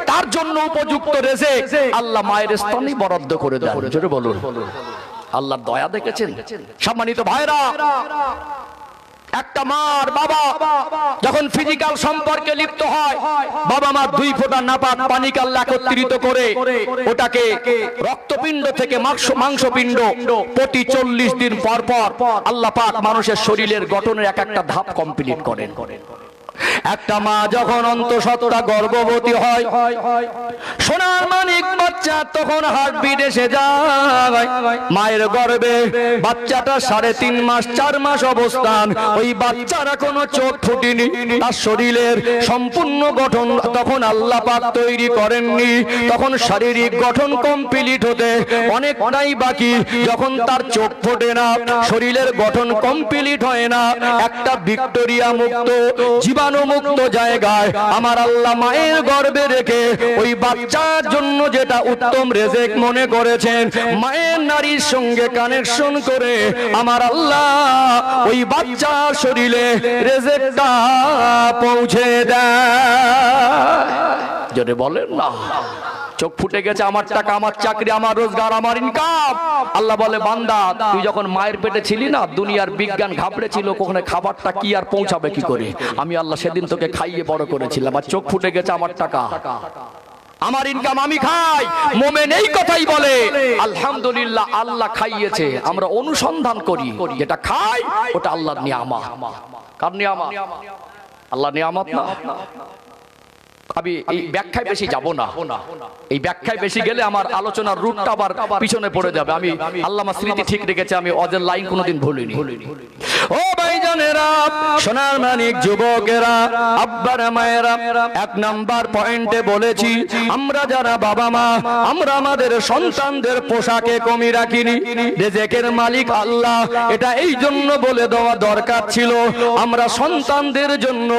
তার জন্য উপযুক্ত রিজিক আল্লাহ মায়ের স্তনেই বরাদ্দ করে দেন। জোরে বলুন। আল্লাহর দয়া দেখেছেন? সম্মানিত ভাইরা, একটা মার বাবা যখন ফিজিক্যাল সম্পর্কে লিপ্ত হয়, বাবা মা 2 ফোঁটা নাপাক পানি কাল্লা একত্রিত করে ওটাকে রক্তপিণ্ড থেকে মাংসপিণ্ড প্রতি 40 দিন পর পর আল্লাহ পাক মানুষের শরীরের গঠনের এক একটা ধাপ কমপ্লিট করেন। একটা মা যখন অন্তঃসত্ত্বা গর্ভবতী হয়, সোনার মানিক বাচ্চা তখন হার্টবিট এসে যায় মায়ের গর্ভে। বাচ্চাটা 3.5 মাস 4 মাস অবস্থান, ওই বাচ্চার কোনো চোখ ফুটেনি, তার শরীরের সম্পূর্ণ গঠন তখন আল্লাহ পাক তৈরি করেননি। তখন শারীরিক গঠন কমপ্লিট হতে অনেকটাই বাকি। যখন তার চোখ ফোটে না, শরীরের গঠন কমপ্লিট হয় না, একটা ভিক্টোরিয়া মুক্ত জীবাণুমুক্ত জায়গায় আমার আল্লাহ মায়ের গর্ভে রেখে ওই বাচ্চার জন্য যেটা উত্তম রিজিক মনে করেছেন, মায়ের নারীর সঙ্গে কানেকশন করে আমার আল্লাহ ওই বাচ্চার শরীরে রিজিকটা পৌঁছে দেয়। যদি বলেন না, চোখ ফুটে গেছে, আমার টাকা আমার চাকরি আমার রোজগার আমার ইনকাম। আল্লাহ বলে বান্দা, তুই যখন মায়ের পেটে ছিলি না, দুনিয়ার বিজ্ঞান ঘাবড়ে ছিল কোখানে খাবারটা কি আর পৌঁছাবে কি করে। আমি আল্লাহ সেদিন তোকে খাইয়ে বড় করেছিলাম, আর চোখ ফুটে গেছে আমার টাকা আমার ইনকাম আমি খাই। মোমেন এই কথাই বলে আলহামদুলিল্লাহ, আল্লাহ খাইয়েছে। আমরা অনুসন্ধান করি, যেটা খাই ওটা আল্লাহর নিয়ামত। কার নিয়ামত? আল্লাহর নিয়ামত না। আমি এই ব্যাখ্যায় বেশি যাব না, এই ব্যাখ্যায় বেশি গেলে আমার আলোচনার রুটটা আবার পিছনে পড়ে যাবে। আমি আল্লাহ আমার স্মৃতি ঠিক রেখেছে, আমি অজের লাইন কোনোদিন ভুলিনি। ও ভাইজানেরা, সোনার মানিক যুবকেরা, আব্বারা মায়েরা, 1 নাম্বার পয়েন্টে বলেছি, আমরা যারা বাবা মা, আমরা আমাদের সন্তানদের পোশাকে কমি রাখিনি। রিজিকের মালিক আল্লাহ, এটা এই জন্য বলে দেওয়া দরকার ছিল। আমরা সন্তানদের জন্য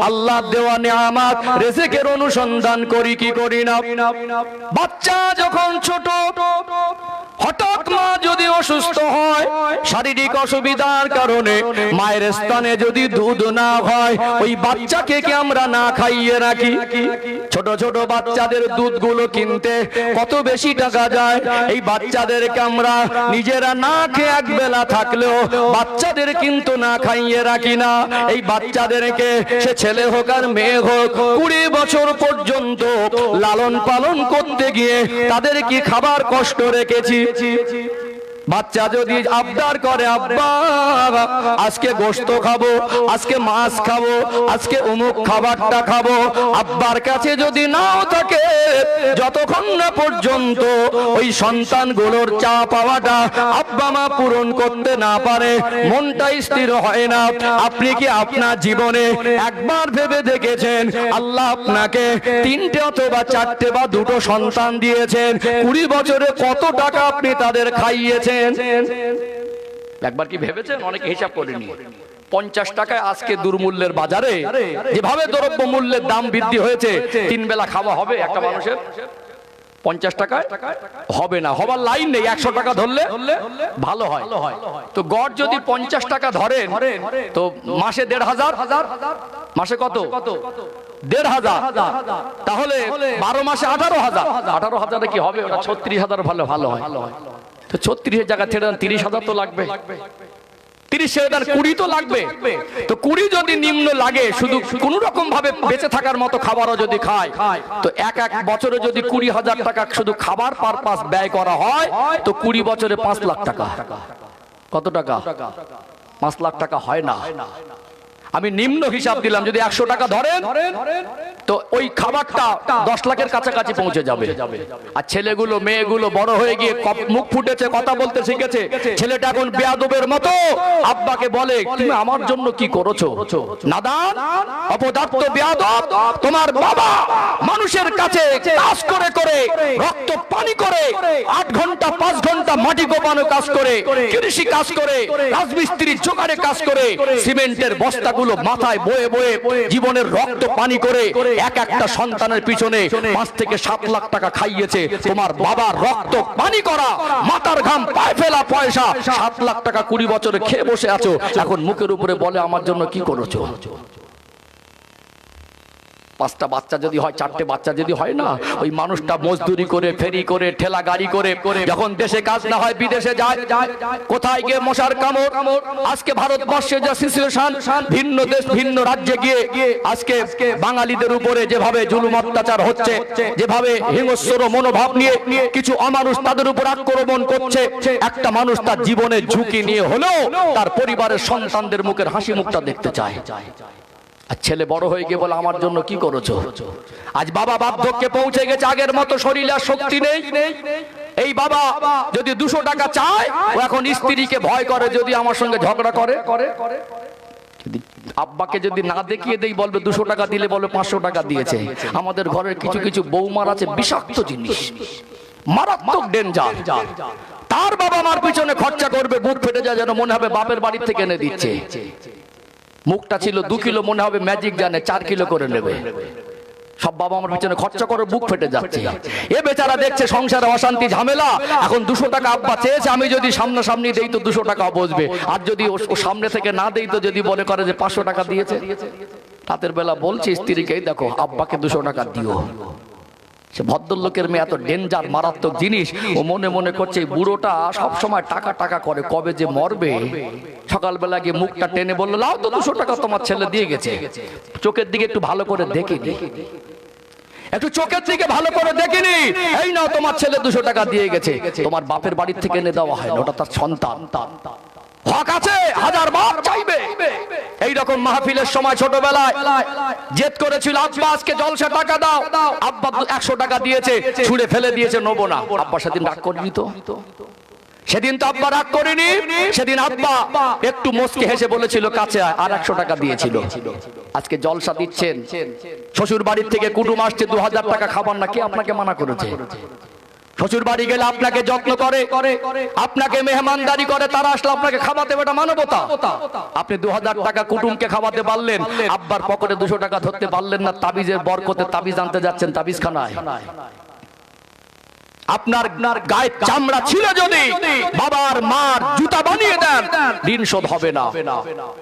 আল্লাহ দেওয়া নিয়ামত রিজিকের অনুসন্ধান করি কি করি না? বাচ্চা যখন ছোট, হঠাৎ মা যদি অসুস্থ হয়, শারীরিক অসুবিধার কারণে মায়ের স্তনে যদি দুধ না হয়, ওই বাচ্চাকে কি আমরা না খাইয়ে রাখি? ছোট ছোট বাচ্চাদের দুধগুলো কিনতে কত বেশি টাকা যায়। এই বাচ্চাদেরকে আমরা নিজেরা না খেয়ে একবেলা থাকলেও বাচ্চাদের কিন্তু না খাইয়ে রাখি না। এই বাচ্চাদেরকে, সে ছেলে হোক আর মেয়ে হোক, 20 বছর পর্যন্ত লালন পালন করতে গিয়ে তাদের কি খাবার কষ্ট রেখেছি। বাচ্চা যদি আবদার করে, আব্বা আজকে গোশত খাবো, আজকে মাছ খাবো, আজকে অমুক খাবারটা খাবো, আব্বার কাছে যদি নাও থাকে, যতক্ষণ না পর্যন্ত ওই সন্তানগুলোর চা পাওয়াটা আব্বা মা পূরণ করতে না পারে, মনটা স্থির হয় না। আপনি কি আপনার জীবনে একবার ভেবে দেখেছেন, আল্লাহ আপনাকে 3টে অথবা 4টে বা 2টো সন্তান দিয়েছেন, 20 বছরে কত টাকা আপনি তাদের খাইয়েছেন? একবার কি ভেবেছেন? অনেকে হিসাব করেনি। 50 টাকায় আজকে দুর্মূল্যের বাজারে যেভাবে দ্রব্য মূল্যের দাম বৃদ্ধি হয়েছে, 3 বেলা খাওয়া হবে একটা মানুষের? 50 টাকায় হবে না, হবার লাইন নেই। 100 টাকা ধরলে ভালো হয়। তো গড় যদি 50 টাকা ধরেন, তো মাসে 1,500, মাসে কত? 1,500। তাহলে 12 মাসে 18,000। 18,000 কি হবে? ওটা 36,000 ভালো হয়। তো 36,000 জায়গা ছেড়ে 30,000 তো লাগবে। 30,000 20 তো লাগবে। তো 20 যদি নিম্ন লাগে, শুধু কোন রকম ভাবে বেঁচে থাকার মতো খাবারও যদি খায়, তো এক বছরে যদি 20,000 টাকা শুধু খাবার পারপাস ব্যয় করা হয়, তো 20 বছরে 5 লাখ টাকা। কত টাকা? 5 লাখ টাকা হয় না। আমি নিম্ন হিসাব দিলাম, যদি 100 টাকা ধরেন তো ওই খাবারটা 10 লাখের কাছাকাছি পৌঁছে যাবে। আর ছেলেগুলো মেয়েগুলো বড় হয়ে গিয়ে মুখ ফুটেছে, কথা বলতে শিখেছে। ছেলেটা এখন বেয়াদবের মতো আব্বাকে বলে, তুমি আমার জন্য কি করেছো? নাদান, অপদার্থ, বেয়াদব, তোমার বাবা মানুষের কাছে কাজ করে করে রক্ত পানি করে 8 ঘন্টা 5 ঘন্টা মাটি কোপানো কাজ করে, কৃষি কাজ করে, রাজমিস্ত্রির জোগাড়ে কাজ করে, সিমেন্টের বস্তাগুলো মাথায় বয়ে বয়ে জীবনের রক্ত পানি করে এক একটা সন্তানের পিছনে 5 থেকে 7 লাখ টাকা খাইয়েছে। তোমার বাবার রক্ত পানি করা, মাথার ঘাম পায়ে ফেলা পয়সা 7 লাখ টাকা 20 বছরে খেয়ে বসে আছো, এখন মুখের উপরে বলে আমার জন্য কি করেছো? 5টা বাচ্চা যদি হয়, 4টে বাচ্চা যদি হয় না, ওই মানুষটা মজদুরি করে, ফেরি করে, ঠেলা গাড়ি করে, যখন দেশে কাজ না হয় বিদেশে যায়। কোথায় গিয়ে মশার কামড়। আজকে ভারতবর্ষে যে সিচুয়েশন, ভিন্ন দেশ ভিন্ন রাজ্যে গিয়ে আজকে বাঙালিদের উপরে যেভাবে জুলুম অত্যাচার হচ্ছে, যেভাবে হিংস্র মনোভাব নিয়ে কিছু অমানুষ তাদের উপর আক্রমণ করছে, একটা মানুষ তার জীবনের ঝুঁকি নিয়ে হলেও তার পরিবারের সন্তানদের মুখের হাসি মুখটা দেখতে চায়। আর ছেলে বড় হয়ে গিয়ে বলে আমার জন্য কি করেছো? আজ বাবা বার্ধক্যে পৌঁছে গেছে, আগের মতো শরীরে আর শক্তি নেই। এই বাবা যদি 200 টাকা চায়, ও এখন স্ত্রীকে ভয় করে, যদি আমার সঙ্গে ঝগড়া করে। আব্বাকে যদি না দেখিয়ে দেই, বলবে 200 টাকা দিলে বলবে 500 টাকা দিয়েছে। আমাদের ঘরের কিছু কিছু বৌমার আছে বিষাক্ত জিনিস, মারাত্মক ডেঞ্জার। তার বাবা মার পিছনে খরচা করবে, বুক ফেটে যায়, যেন মনে হবে বাপের বাড়ি থেকে এনে দিচ্ছে। মুখটা ছিল 2 কিলো, মনে হবে ম্যাজিক জানে 4 কিলো করে নেবে। সব বাবা আমার পিছনে খরচা করে বুক ফেটে যাচ্ছে। এ বেচারা দেখছে সংসারে অশান্তি ঝামেলা, এখন 200 টাকা আব্বা চেয়েছে, আমি যদি সামনাসামনি দেই তো 200 টাকা বসবে, আর যদি ও সামনে থেকে না দেই তো যদি বলে করে যে 500 টাকা দিয়েছে। রাতের বেলা বলছে স্ত্রীকে, দেখো আব্বাকে 200 টাকা দিও। সে ভদ্রলোকের মেয়ে এত ডেঞ্জার মারাত্মক জিনিস, ও মনে মনে করছে এই বুড়োটা সব সময় টাকা টাকা করে, কবে যে মরবে। সকালবেলা গিয়ে মুখটা টেনে বললো, লাও তো 200 টাকা তোমার ছেলে দিয়ে গেছে, চোখের দিকে একটু ভালো করে দেখিনি, একটু চোখের দিকে ভালো করে দেখিনি, এই নাও তোমার ছেলে 200 টাকা দিয়ে গেছে। তোমার বাপের বাড়ির থেকে এনে দেওয়া হয় না, ওটা তার সন্তান, হক আছে, 1000 বার চাইবে। এইরকম মাহফিলের সময় ছোটবেলায় জেদ করেছিল, আব্বা আজকে জলসা টাকা দাও। আব্বা 100 টাকা দিয়েছে, ছুঁড়ে ফেলে দিয়েছে, নেবো না। আব্বা সেদিন রাগ করেনি তো? সেদিন তো আব্বা রাগ করেনি। সেদিন আব্বা একটু মুচকি হেসে বলেছিল কাছে আয়, আর 100 টাকা দিয়েছিল। আজকে জলসা দিচ্ছেন, শ্বশুর বাড়ির থেকে কুটুম আসছে, 2000 টাকা খাবার না, কে আপনাকে মানা করেছে? শ্বশুর বাড়ি গেলে আপনাকে যত্ন করে, আপনাকে মেহমানদারি করে, তারা আসলে আপনাকে খাওয়াতে, এটা মানবতা। আপনি 2000 টাকা কুটুমকে খাওয়াতে পারলেন, আব্বার পকেটে 200 টাকা ধরতে পারলেন না। তাবিজের বরকতে তাবিজ আনতে যাচ্ছেন তাবিজ খানায়। আপনার গায়ের চামড়া ছিল যদি বাবার মার জুতা বানিয়ে দেন, ঋণ শোধ হবে না।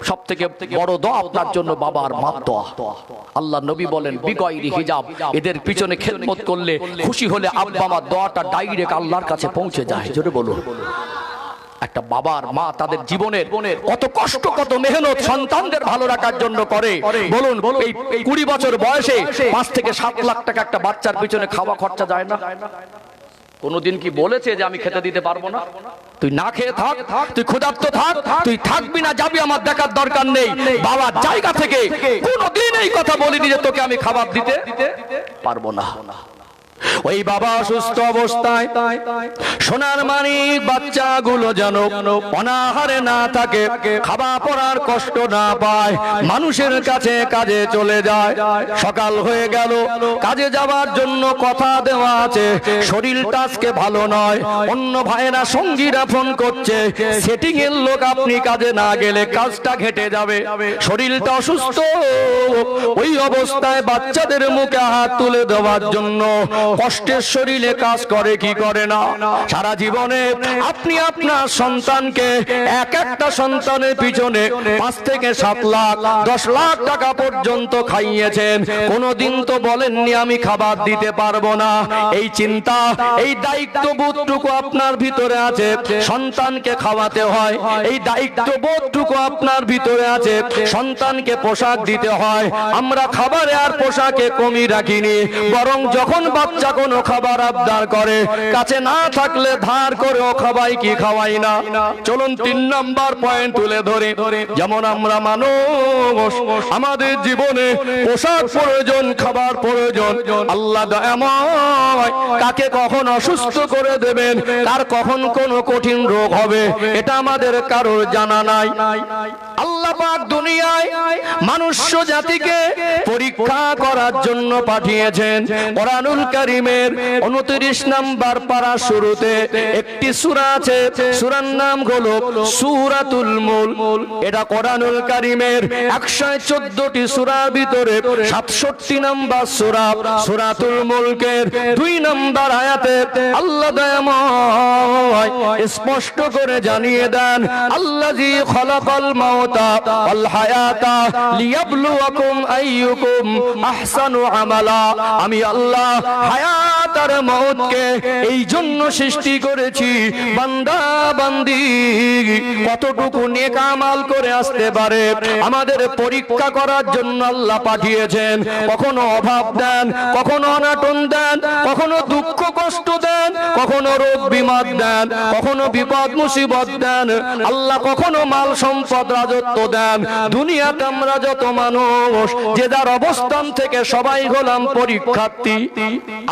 সব থেকে বড় দোয়া আপনার জন্য বাবার মার দোয়া। আল্লাহ নবী বলেন বিগয়রি হিজাব, এদের পিছনে খেদমত করলে, খুশি হলে আব্বা মা দোয়াটা ডাইরেক্ট আল্লাহর কাছে পৌঁছে যায়। জোরে বলুন। একটা বাবার মা তাদের জীবনের কত কষ্ট, কত মেহনত সন্তানদের ভালো রাখার জন্য করে। বলুন, এই 20 বছর বয়সে 5 থেকে 7 লাখ টাকা একটা বাচ্চার পিছনে খাওয়া খরচা যায় না? কোনদিন কি বলেছে যে আমি খেতে দিতে পারবো না? তুই না খেয়ে থাক, তুই ক্ষুধার্ত থাক, তুই থাকবি না যাবি, আমার দেখার দরকার নেই। বাবার জায়গা থেকে কোনদিন এই কথা বলিনি যে তোকে আমি খাবার দিতে পারবো না। ওই বাবা অসুস্থ অবস্থায় সোনার মানিক বাচ্চাগুলো যেন অনাহারে না থাকে, খাওয়া পড়ার কষ্ট না পায়, মানুষের কাছে কাজে চলে যায়। সকাল হয়ে গেল, কাজে যাওয়ার জন্য কথা দেওয়া আছে, শরীরটা আজকে ভালো নয়, অন্য ভাইয়েরা সঙ্গীরা ফোন করছে, সেটিং এর লোক, আপনি কাজে না গেলে কাজটা ঘেটে যাবে, শরীরটা অসুস্থ। ওই অবস্থায় বাচ্চাদের মুখে হাত তুলে দেওয়ার জন্য কষ্টের শরীরে কাজ করে কি করে না? সারা জীবনে আপনি আপনার সন্তানকে এক একটা সন্তানের পিছনে 5 থেকে 7 লাখ 10 লাখ টাকা পর্যন্ত খাইয়েছেন, কোনদিন তো বলেননি আমি খাবার দিতে পারবো না। এই চিন্তা, এই দায়িত্ববোধটুকু আপনার ভিতরে আছে, সন্তানকে খাওয়াতে হয়, এই দায়িত্ববোধটুকু আপনার ভিতরে আছে, সন্তানকে পোশাক দিতে হয়। আমরা খাবারে আর পোশাকে কমই রাখিনি, বরং যখন বাচ্চা কোনো খাবার আবদার করে, কাছে না থাকলে ধার করেও খাওয়াই কি খাওয়াই না? চলুন 3 নাম্বার পয়েন্ট তুলে ধরে। যেমন আমরা মানুষ, আমাদের জীবনে পোশাক প্রয়োজন, খাবার প্রয়োজন। আল্লাহ দয়াময় কাকে কখন অসুস্থ করে দেবেন, কার কখন কোন কঠিন রোগ হবে, এটা আমাদের কারোর জানা নাই। আল্লাহ পাক দুনিয়ায় মনুষ্য জাতিকে পরীক্ষা করার জন্য পাঠিয়েছেন। কোরআনুল কারীমের 29 নাম্বার পারা শুরুতে একটি সূরা আছে, সূরার নাম হলো সূরাতুল মুলক। এটা কোরআনুল কারীমের 114টি সূরার ভিতরে 67 নাম্বার সূরা, সূরাতুল মুলকের 2 নাম্বার আয়াতে আল্লাহ দয়াময় স্পষ্ট করে জানিয়ে দেন, আল্লাযী খালাকাল মাউতা ওয়াল হায়াতা লিয়াবলুয়াকুম আইয়ুকুম আহসানু আমালা। আমি আল্লাহ হায়াত আর মওতকে এই জন্য সৃষ্টি করেছি, বান্দা বান্দি কতটুকু নেক আমল করে আসতে পারে আমাদের পরীক্ষা করার জন্য আল্লাহ পাঠিয়েছেন। কখনো অভাব দেন, কখনো অনাটন দেন, কখনো দুঃখ কষ্ট দেন, কখনো রোগ বিমার দেন, কখনো বিপদ মুসিবত দেন। আল্লাহ কখনো মাল সম্পদ রাজত্ব দেন। দুনিয়াতে আমরা যত মানুষ যে যার অবস্থান থেকে সবাই হলাম পরীক্ষার্থী।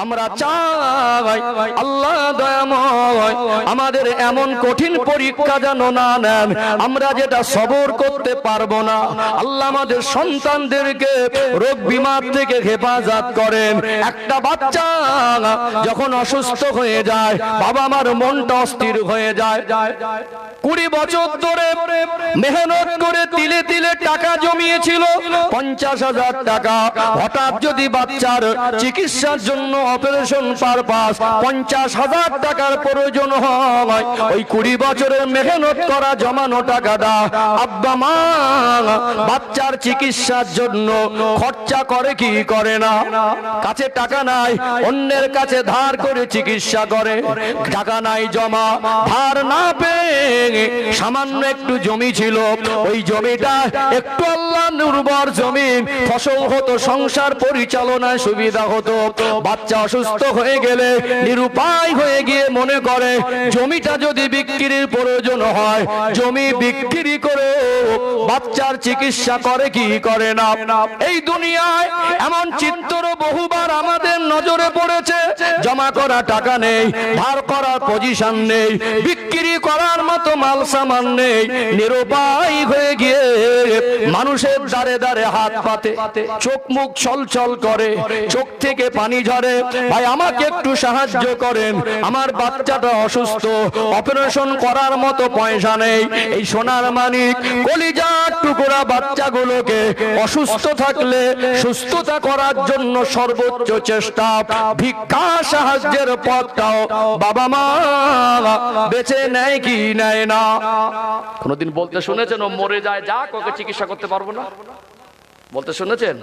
আমরা চাই আল্লাহ দয়াময় আমাদের এমন কঠিন পরীক্ষা যেন না নেন আমরা যেটা সবর করতে পারবো না। আল্লাহ আমাদের সন্তানদেরকে রোগ বিমার থেকে হেফাজত করেন। একটা বাচ্চা যখন অসুস্থ হয়ে যায়, বাবা মার মনটা অস্থির হয়ে যায়। 20 বছর ধরে মেহনত করে তিলে তিলে টাকা জমিয়েছিল 50,000 টাকা। হঠাৎ যদি বাচ্চার চিকিৎসার জন্য অপারেশন পারপাস 50,000 টাকার প্রয়োজন হয়, ওই 20 বছরের মেহনত করা জমানো টাকাটা আব্বা মা বাচ্চার চিকিৎসার জন্য খরচা করে কি করে না? কাছে টাকা নাই, অন্যের কাছে ধার করে চিকিৎসা করে। টাকা নাই জমা, ধার না পেয়ে সামান্য একটু জমি ছিল, ওই জমিটা একটু আল্লাহ উর্বর জমিন, ফসল হতো, সংসার পরিচালনায় সুবিধা হতো। বাচ্চা অসুস্থ হয়ে গেলে নিরুপায় হয়ে গিয়ে মনে করে জমিটা যদি বিক্রির প্রয়োজন হয়, জমি বিক্রি করে বাচ্চার চিকিৎসা করে কি করে না? এই দুনিয়ায় এমন চিত্র বহুবার আমাদের নজরে পড়েছে। জমা করা টাকা নেই, ধার করার পজিশন নেই, বিক্রি করার মতো মাল সামান নেই, নিরুপায় হয়ে গিয়ে মানুষের দাঁড়ে দাঁড়ে হাত পাতে, চোখ মুখ ছলছল করে, চোখ থেকে পানি ঝরে। ভাই আমাকে একটু সাহায্য করেন, আমার বাচ্চাটা অসুস্থ, অপারেশন করার মতো পয়সা নেই। এই সোনার মানিক কলিজার টুকরা বাচ্চাগুলোকে অসুস্থ থাকলে সুস্থতা করার জন্য সর্বোচ্চ চেষ্টা, ভিক্ষা সাহায্যের পথটাও বাবা মা বেছে নেয় কি নেয় না? কোনদিন বলতে শুনেছেন ও মরে যায়, যাক ওকে চিকিৎসা করতে পারবো না? বলতে শুনেছেন?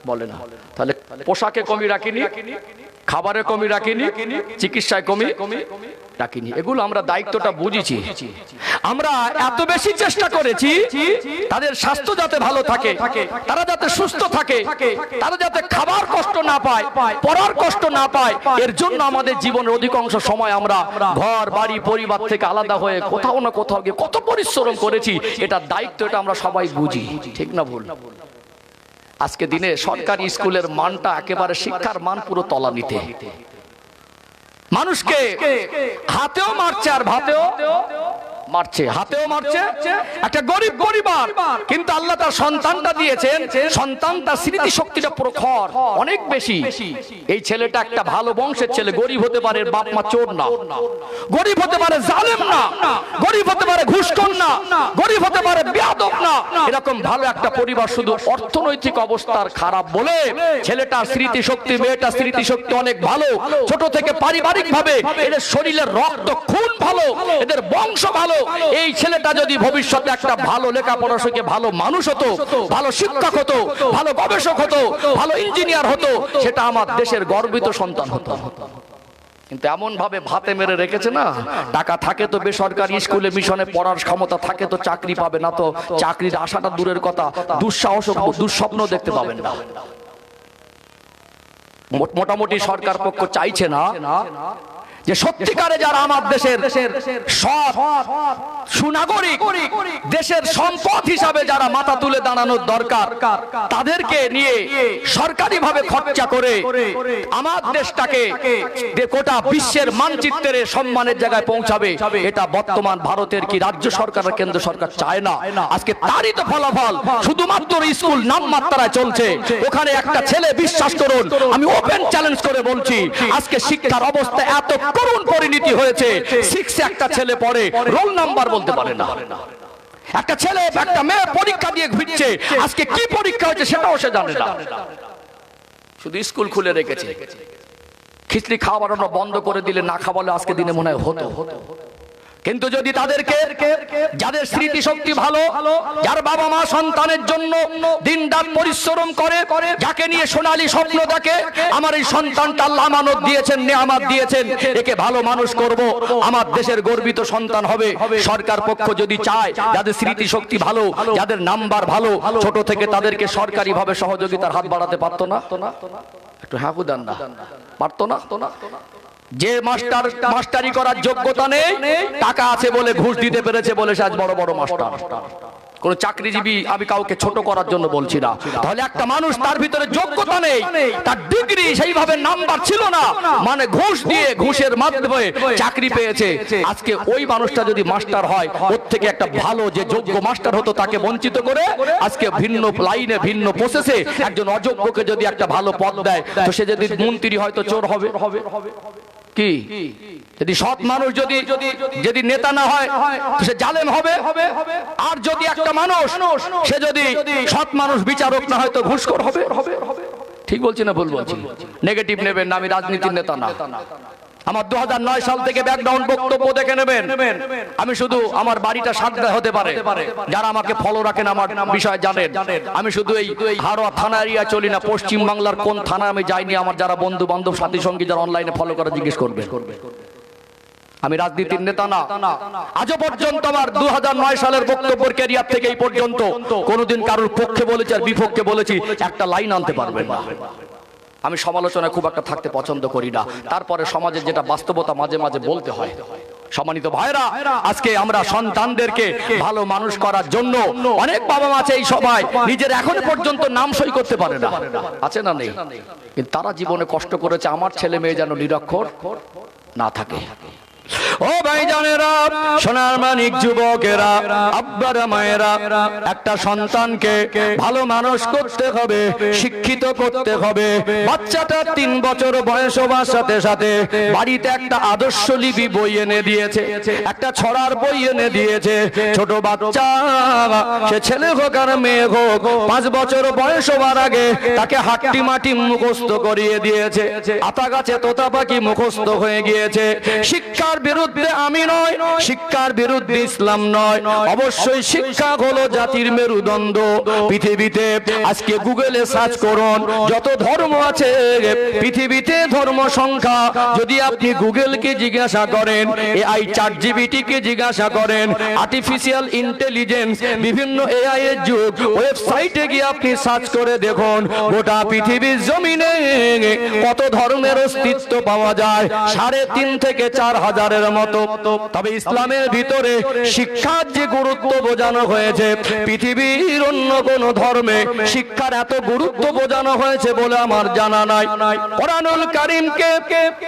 বলে না। তাহলে পোশাকে কমি রাখিনি, খাবারে কমি রাখিনি, চিকিৎসায় কমি রাখিনি। এগুলো আমরা দায়িত্বটা বুঝেছি। আমরা এত বেশি চেষ্টা করেছি তাদের স্বাস্থ্য যাতে ভালো থাকে, তারা যাতে সুস্থ থাকে, তারা যাতে খাবার কষ্ট না পায়, পড়ার কষ্ট না পায়। এর জন্য আমাদের জীবনের অধিকাংশ সময় আমরা ঘর বাড়ি পরিবার থেকে আলাদা হয়ে কোথাও না কোথাও গিয়ে কত পরিশ্রম করেছি। এটা দায়িত্ব, এটা আমরা সবাই বুঝি, ঠিক না ভুল? আজকে দিনে সরকারি স্কুলের মানটা একেবারে, শিক্ষার মান পুরো তলানিতে। মানুষকে হাতেও মারছে আর ভাতেও মারছে, হাতেও মারছে। একটা গরিব পরিবার, কিন্তু আল্লাহ তার সন্তানটা দিয়েছেন, সন্তান তার স্মৃতি শক্তিটা প্রখর, অনেক বেশি। এই ছেলেটা একটা ভালো বংশের ছেলে, গরিব হতে পারে, বাপ মা চোর না, গরিব হতে পারে জালেম না, গরিব হতে পারে ঘুষখোর না, গরিব হতে পারে বেয়াদব না। এরকম ভালো একটা পরিবার, শুধু অর্থনৈতিক অবস্থার খারাপ বলে ছেলেটার স্মৃতি শক্তি, মেয়েটার স্মৃতি শক্তি অনেক ভালো। ছোট থেকে পারিবারিক ভাবে এদের শরীরের রক্ত খুন ভালো, এদের বংশ ভালো। এই ছেলেটা যদি ভবিষ্যতে একটা ভালো লেখাপড়া শিখে ভালো মানুষ হতো, ভালো শিক্ষক হতো, ভালো গবেষক হতো, ভালো ইঞ্জিনিয়ার হতো, সেটা আমার দেশের গর্বিত সন্তান হতো। কিন্তু এমন ভাবে ভাতে মেরে রেখেছে না, টাকা থাকে তো বেসরকারি স্কুলে মিশনে পড়ার ক্ষমতা থাকে তো চাকরি পাবে না, তো চাকরির আশাটা দূরের কথা, দুঃসাহস দুঃস্বপ্ন দেখতে পাবেন না। মোটামুটি সরকার পক্ষ চাইছে না যে সত্যিকারে যারা আমার দেশের সৎ সুনাগরিক, দেশের সম্পদ হিসাবে যারা মাথা তুলে দাঁড়ানোর দরকার, তাদেরকে নিয়ে সরকারিভাবে খরচা করে আমার দেশটাকে গোটা বিশ্বের মানচিত্রের সম্মানের জায়গায় পৌঁছাবে, এটা বর্তমান ভারতের কি রাজ্য সরকার আর কেন্দ্র সরকার চায় না। আজকে তারই তো ফলাফল, শুধুমাত্র স্কুল নামমাত্রায় চলছে। ওখানে একটা ছেলে, বিশ্বাস করুন, আমি ওপেন চ্যালেঞ্জ করে বলছি, আজকে শিক্ষার অবস্থা এত করুণ পরিণতি হয়েছে, 6 একটা ছেলে পড়ে, রোল নাম্বার বলতে পারে না। একটা ছেলে একটা মেয়ে পরীক্ষা দিয়ে ঘুরছে, আজকে কি পরীক্ষা হয়েছে সেটাও সে জানে না, শুধু স্কুল খুলে রেখেছে। খিচড়ি খাওয়া বানানো বন্ধ করে দিলে না খাওয়ালে আজকে দিনে মনে হয় হতো। কিন্তু যদি তাদেরকে, যাদের স্মৃতিশক্তি ভালো, যার বাবা মা সন্তানের জন্য দিনরাত পরিশ্রম করে, যাকে নিয়ে সোনালী স্বপ্ন দেখে, আমার এই সন্তানটা আল্লাহ আমানত দিয়েছেন, নেয়ামত দিয়েছেন, একে ভালো মানুষ করব, আমার দেশের গর্বিত সন্তান হবে। সরকার পক্ষ যদি চায়, যাদের স্মৃতিশক্তি ভালো, যাদের নাম্বার ভালো, ছোট থেকে তাদেরকে সরকারি ভাবে সহযোগিতার হাত বাড়াতে পারতো না? একটু হাঁকু দেন না, পারতো না? যে মাস্টারি করার যোগ্যতা নেই, টাকা আছে বলে, ঘুষ দিতে পেরেছে বলে সে আজ বড় বড় মাস্টার। কোন চাকরিজীবী আমি কাউকে ছোট করার জন্য বলছি না। তাহলে একটা মানুষ, তার ভিতরে যোগ্যতা নেই, তার ডিগ্রি সেইভাবে নাম্বার ছিল না, মানে ঘুষ দিয়ে, ঘুষের মাধ্যমে চাকরি পেয়েছে, আজকে ওই মানুষটা যদি মাস্টার হয়, ওর থেকে একটা ভালো যে যোগ্য মাস্টার হতো তাকে বঞ্চিত করে আজকে ভিন্ন লাইনে, ভিন্ন প্রসেসে একজন অযোগ্যকে যদি একটা ভালো পদ দেয়, তো সে যদি মন্ত্রী হয় তো চোর হবে কি? যদি সৎ মানুষ যদি নেতা না হয় তো সে জালেম হবে। আর যদি একটা মানুষ, সে যদি সৎ মানুষ, বিচারক না হয় তো ঘুষখোর হবে। ঠিক বলছি না ভুল বলছি? নেগেটিভ নেবেন না, আমি রাজনীতির নেতা না। আমার 2009 সাল থেকে ব্যাকগ্রাউন্ড বক্তব্য দেখে নেবেন। আমি শুধু, আমার বাড়িটা সাতটা হতে পারে, যারা আমাকে ফলো রাখেন আমার বিষয় জানেন, আমি শুধু এই হাড়োয়া থানা এরিয়া চলি না, পশ্চিম বাংলার কোন থানা আমি যাইনি। আমার যারা বন্ধু বান্ধব, সাথী সঙ্গী যারা অনলাইনে ফলো করে জিজ্ঞেস করবে। আমি রাজনীতির নেতা না। আজও পর্যন্ত আমার 2009 সালের বক্তব্যের ক্যারিয়ার থেকে এই পর্যন্ত কোনোদিন কারোর পক্ষে বলেছি আর বিপক্ষে বলেছি একটা লাইন আনতে পারবেন না। আমি সমালোচনায় খুব একটা থাকতে পছন্দ করি না। তারপরে সমাজের যেটা বাস্তবতা মাঝে মাঝে বলতে হয়। সম্মানিত ভাইরা, আজকে আমরা সন্তানদেরকে ভালো মানুষ করার জন্য অনেক বাবা মা আছে এই সবাই নিজের এখনো পর্যন্ত নাম সই করতে পারে না, আছে না নেই? কিন্তু তারা জীবনে কষ্ট করেছে, আমার ছেলে মেয়ে যেন নিরক্ষর না থাকে। ও ভাইজানেরা, সোনার মানিক যুবকেরা, আব্বারা মায়েরা, একটা সন্তানকে ভালো মানুষ করতে হবে, শিক্ষিত করতে হবে। বাচ্চাটা 3 বছর বয়স হওয়ার সাথে সাথে বাড়িতে একটা আদর্শ লিপি বই এনে দিয়েছে, একটা ছড়ার বই এনে দিয়েছে। ছোট বাচ্চা, সে ছেলে হোক আর মেয়ে হোক, 5 বছর বয়স হওয়ার আগে তাকে হাট্টি মাটি মুখস্থ করিয়ে দিয়েছে। আতা গাছে তোতা পাখি মুখস্থ হয়ে গিয়েছে। শিক্ষার বিরুদ্ধে আমি নয়, শিক্ষার বিরুদ্ধে ইসলাম নয়, অবশ্যই শিক্ষা হলো জাতির মেরুদণ্ড। পৃথিবীতে আজকে গুগলে সার্চ করুন, যত ধর্ম আছে পৃথিবীতে ধর্ম সংখ্যা যদি আপনি গুগলকে জিজ্ঞাসা করেন, এআই ChatGPT কে জিজ্ঞাসা করেন, আর্টিফিশিয়াল ইন্টেলিজেন্স, বিভিন্ন এআই এর যুগ, ওয়েবসাইটে গিয়ে আপনি সার্চ করে দেখুন গোটা পৃথিবীর জমিনে কত ধর্মের অস্তিত্ব পাওয়া যায়, 3.5 থেকে 4 হাজারের মতো। তবে ইসলামের ভিতরে শিক্ষার যে গুরুত্ব বোঝানো হয়েছে, পৃথিবীর অন্য কোন ধর্মে শিক্ষার এত গুরুত্ব বোঝানো হয়েছে বলে আমার জানা নাই। কোরআনুল কারীমকে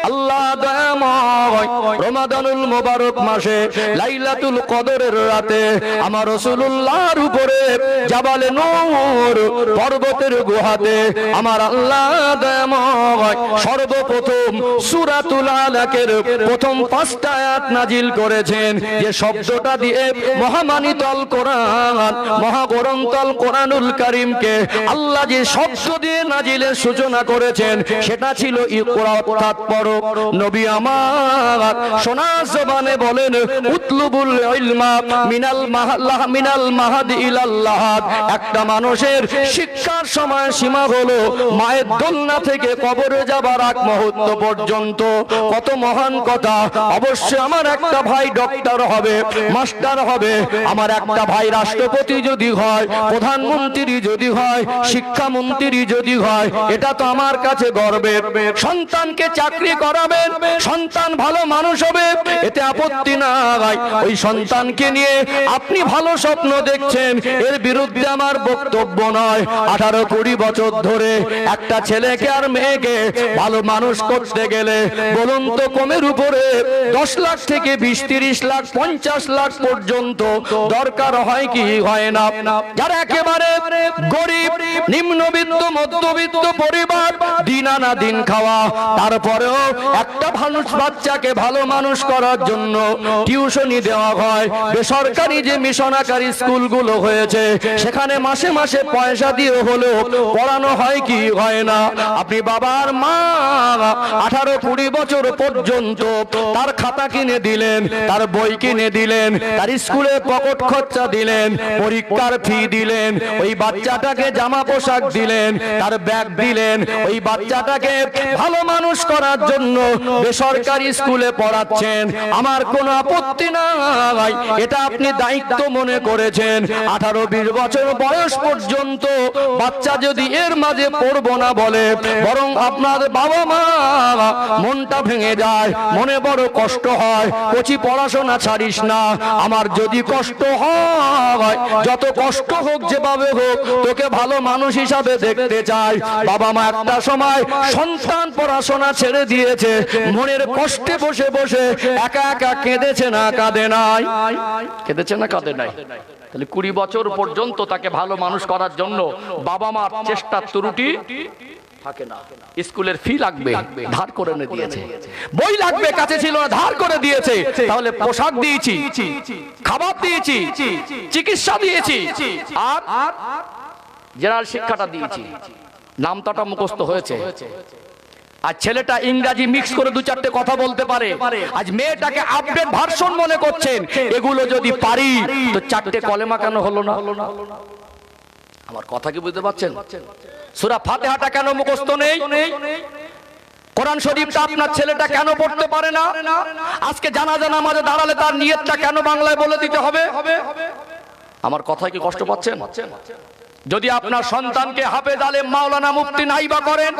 আল্লাহ দয়াময় রমাদানুল মোবারক মাসে লাইলাতুল কদরের রাতে আমার রাসূলুল্লাহর উপরে জাবালে নূর পর্বতের গুহাতে আমার আল্লাহ দয়াময় সর্বপ্রথম সূরাতুল আলাকের প্রথম 5টা আয়াত নাজিল করেছেন, যে শব্দটা দিয়ে মহামানিত আল কোরআন, মহাগ্রন্থ আল কোরআনুল কারীমকে আল্লাহ যে শব্দ দিয়ে নাজিলের সূচনা করেছেন সেটা ছিল ইকরা, অর্থাৎ পড়ো। নবী আমার সোনা জবানে বলেন, উতলুবুল ইলমা মিনাল মাহাদ ইলাল লাহাদ। একটা মানুষের শিক্ষার সময় সীমা হলো মায়ের দোলনা থেকে কবরে যাবার আগ মুহূর্ত পর্যন্ত। কত মহান কথা! অবশ্যই আমার এক একটা ভাই ডক্টর হবে, মাস্টার হবে, আমার একটা ভাই রাষ্ট্রপতি যদি হয়, প্রধানমন্ত্রী যদি হয়, শিক্ষামন্ত্রী যদি হয়, এটা তো আমার কাছে গর্বের। সন্তানকে চাকরি করাবেন, সন্তান ভালো মানুষ হবে, এতে আপত্তি নাই। ওই সন্তানকে নিয়ে আপনি ভালো স্বপ্ন দেখছেন, এর বিরুদ্ধে আমার বক্তব্য নয়। 18-20 বছর ধরে একটা ছেলেকে আর মেয়েকে ভালো মানুষ করতে গেলে বলুন তো কমের উপরে 10 লাখ থেকে 20-30 লাখ 50 লাখ পর্যন্ত দরকার হয় কি হয় না? যারা একেবারে গরিব, নিম্নবিত্ত, মধ্যবিত্ত পরিবার, দিন আনা দিন খাওয়া, তারপরেও একটা মানুষ বাচ্চাকে ভালো মানুষ করার জন্য টিউশনি দেওয়া হয়। বেসরকারি যে মিশনাকারী স্কুলগুলো হয়েছে সেখানে মাসে মাসে পয়সা দিয়ে হলেও পড়ানো হয় কি হয় না? আপনি বাবার মা 18-20 বছর পর্যন্ত তার খাতা কিনে দিলেন, তার বই কিনে দিলেন, তার স্কুলে পকেট খরচা দিলেন, পরীক্ষার ফি দিলেন, ওই বাচ্চাটাকে জামা পোশাক দিলেন, তার ব্যাগ দিলেন, ওই বাচ্চাটাকে ভালো মানুষ করার জন্য বেসরকারি স্কুলে পড়াচ্ছেন। আমার কোনো আপত্তি নাই, এটা আপনি দায়িত্ব মনে করেছেন। 18-20 বছর বয়স পর্যন্ত বাচ্চা যদি এর মাঝে পড়বো না বলে, বরং আপনার বাবা মা মনটা ভেঙে যায়, মনে বড় কষ্ট হয়। কচি পড়াশোনা ছাড়িস না, আমার যদি কষ্ট হয়, যত কষ্ট হোক যেভাবে হোক তোকে ভালো মানুষ হিসাবে দেখতে চাই। বাবা মা একটা সময় সন্তান পড়াশোনা ছেড়ে দিয়েছে, মনের কষ্টে বসে বসে একা একা কেঁদেছে না কাঁদে নাই? কেঁদেছে না কাঁদে নাই? তাহলে 20 বছর পর্যন্ত তাকে ভালো মানুষ করার জন্য বাবা মার চেষ্টা ত্রুটি থাকে না। স্কুলের ফি লাগবে, ধার করে এনে দিয়েছে। বই লাগবে, কাছে ছিল না, ধার করে দিয়েছে। তাহলে পোশাক দিয়েছি, খাবার দিয়েছি, চিকিৎসা দিয়েছি, আর জেনারেল শিক্ষাটা দিয়েছি। নামটা মুখস্থ হয়েছে। আর ছেলেটা ইংরেজি মিক্স করে 2-4টে কথা বলতে পারে। আজ মেয়েটাকে আপডেট ভার্সন মনে করছেন। এগুলো যদি পারি তো 4টে কলেমা কেন হলো না? আমার কথা কি বুঝতে পারছেন? সূরা ফাতিহাটা কেন মুখস্থ নেই? কোরআন শরীফটা আপনার ছেলেটা কেন পড়তে পারে না? আজকে জানাজা নামাজে দাঁড়ালে তার নিয়তটা কেন বাংলায় বলে দিতে হবে? আমার কথায় কি কষ্ট পাচ্ছেন? যদি আপনার সন্তানকে হাফেজ আলেম মাওলানা মুফতি নাইবা করেন,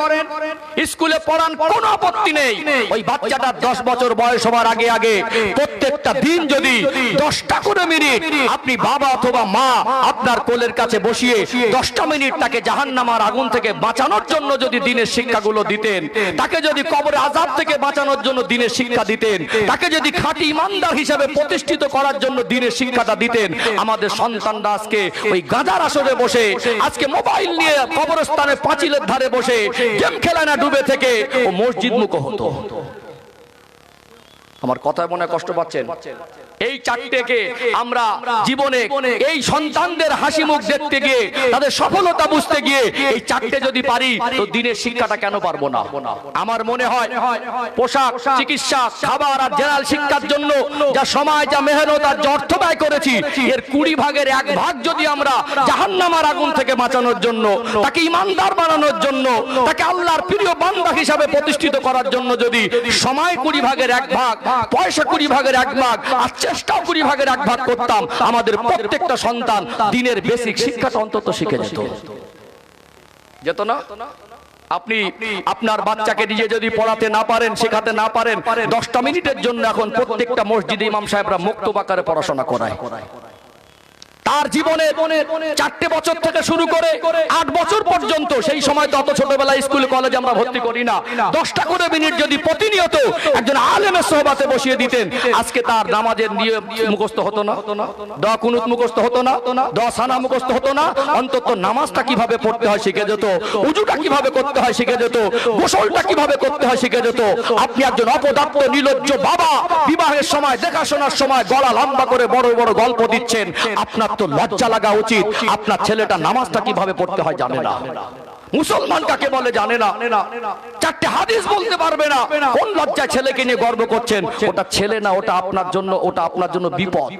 স্কুলে পড়ান, কোনো আপত্তি নেই। ওই বাচ্চাটা 10 বছর বয়স হওয়ার আগে আগে প্রত্যেকটা দিন যদি 10টা করে মিনিট আপনি বাবা অথবা মা আপনার কোলের কাছে বসিয়ে 10টা মিনিট তাকে জাহান্নামের আগুন থেকে বাঁচানোর জন্য যদি দিনের শিক্ষাগুলো দিতেন, তাকে যদি কবরে আযাব থেকে বাঁচানোর জন্য দিনের শিক্ষা দিতেন, তাকে যদি খাঁটি ইমানদার হিসেবে প্রতিষ্ঠিত করার জন্য দিনের শিক্ষাটা দিতেন, আমাদের সন্তানরা আজকে ওই গাঁজার আসরে বসে, আজকে মোবাইল নিয়ে কবরস্থানে পাঁচিলের ধারে বসে গেম খেলা না ডুবে থেকে ও মসজিদ মুখ হতো। আমার কথায় মনে কষ্ট পাচ্ছেন? এই 4টেকে আমরা জীবনে এই সন্তানদের হাসি মুখ দেখতে গিয়ে, তাদের সফলতা বুঝতে গিয়ে এই 4টে যদি পারি তো দিনের শিক্ষাটা কেন পারবো না? আমার মনে হয় পোশাক, চিকিৎসা, খাবার আর জেনারেল শিক্ষার জন্য যা সময়, যা মেহনত আর যা অর্থ ব্যয় করেছি, এর 20 ভাগের 1 ভাগ যদি আমরা জাহান্নামের আগুন থেকে বাঁচানোর জন্য, তাকে ইমানদার বানানোর জন্য, তাকে আল্লাহর প্রিয় বান্দা হিসাবে প্রতিষ্ঠিত করার জন্য যদি সময় 20 ভাগের 1 ভাগ, পয়সা 20 ভাগের 1 ভাগ আর চেষ্টাও 20 ভাগের 1 ভাগ করতাম, আমাদের প্রত্যেকটা সন্তান দিনের বেসিক শিক্ষাটা অন্তত শিখে যেত না? আপনি আপনার বাচ্চাকে নিজে যদি পড়াতে না পারেন, শেখাতে না পারেন, 10টা মিনিটের জন্য এখন প্রত্যেকটা মসজিদে ইমাম সাহেবরা মুক্তব আকারে পড়াশোনা করায়। তার জীবনে 4টে বছর থেকে শুরু করে 8 বছর পর্যন্ত, সেই সময় তো অত ছোটবেলায় স্কুল কলেজে আমরা ভর্তি করি না, 10টা করে মিনিট যদি প্রতিনিয়ত একজন আলেমের সোহবাতে বসিয়ে দিতেন, আজকে তার নামাজের নিয়ম মুখস্থ হতো না, দোয়া কুনুত মুখস্থ হতো না, দোয়া সানা মুখস্থ হতো না, অন্তত নামাজটা কিভাবে পড়তে হয় শিখে যেত, উজুটা কিভাবে করতে হয় শিখে যেত, গোসলটা কিভাবে করতে হয় শিখে যেত। আপনি একজন অপদার্থ নির্লজ্জ বাবা, বিবাহের সময়, দেখাশোনার সময় গলা লম্বা করে বড় বড় গল্প দিচ্ছেন। আপনার তো লজ্জা লাগা উচিত। আপনার ছেলেটা নামাজটা কিভাবে পড়তে হয় জানে না, মুসলমান কাকে বলে জানে না, 4টে হাদিস বলতে পারবে না। কোন লজ্জায় ছেলেকে নিয়ে গর্ব করছেন? ওটা ছেলে না, ওটা আপনার জন্য, ওটা আপনার জন্য বিপদ।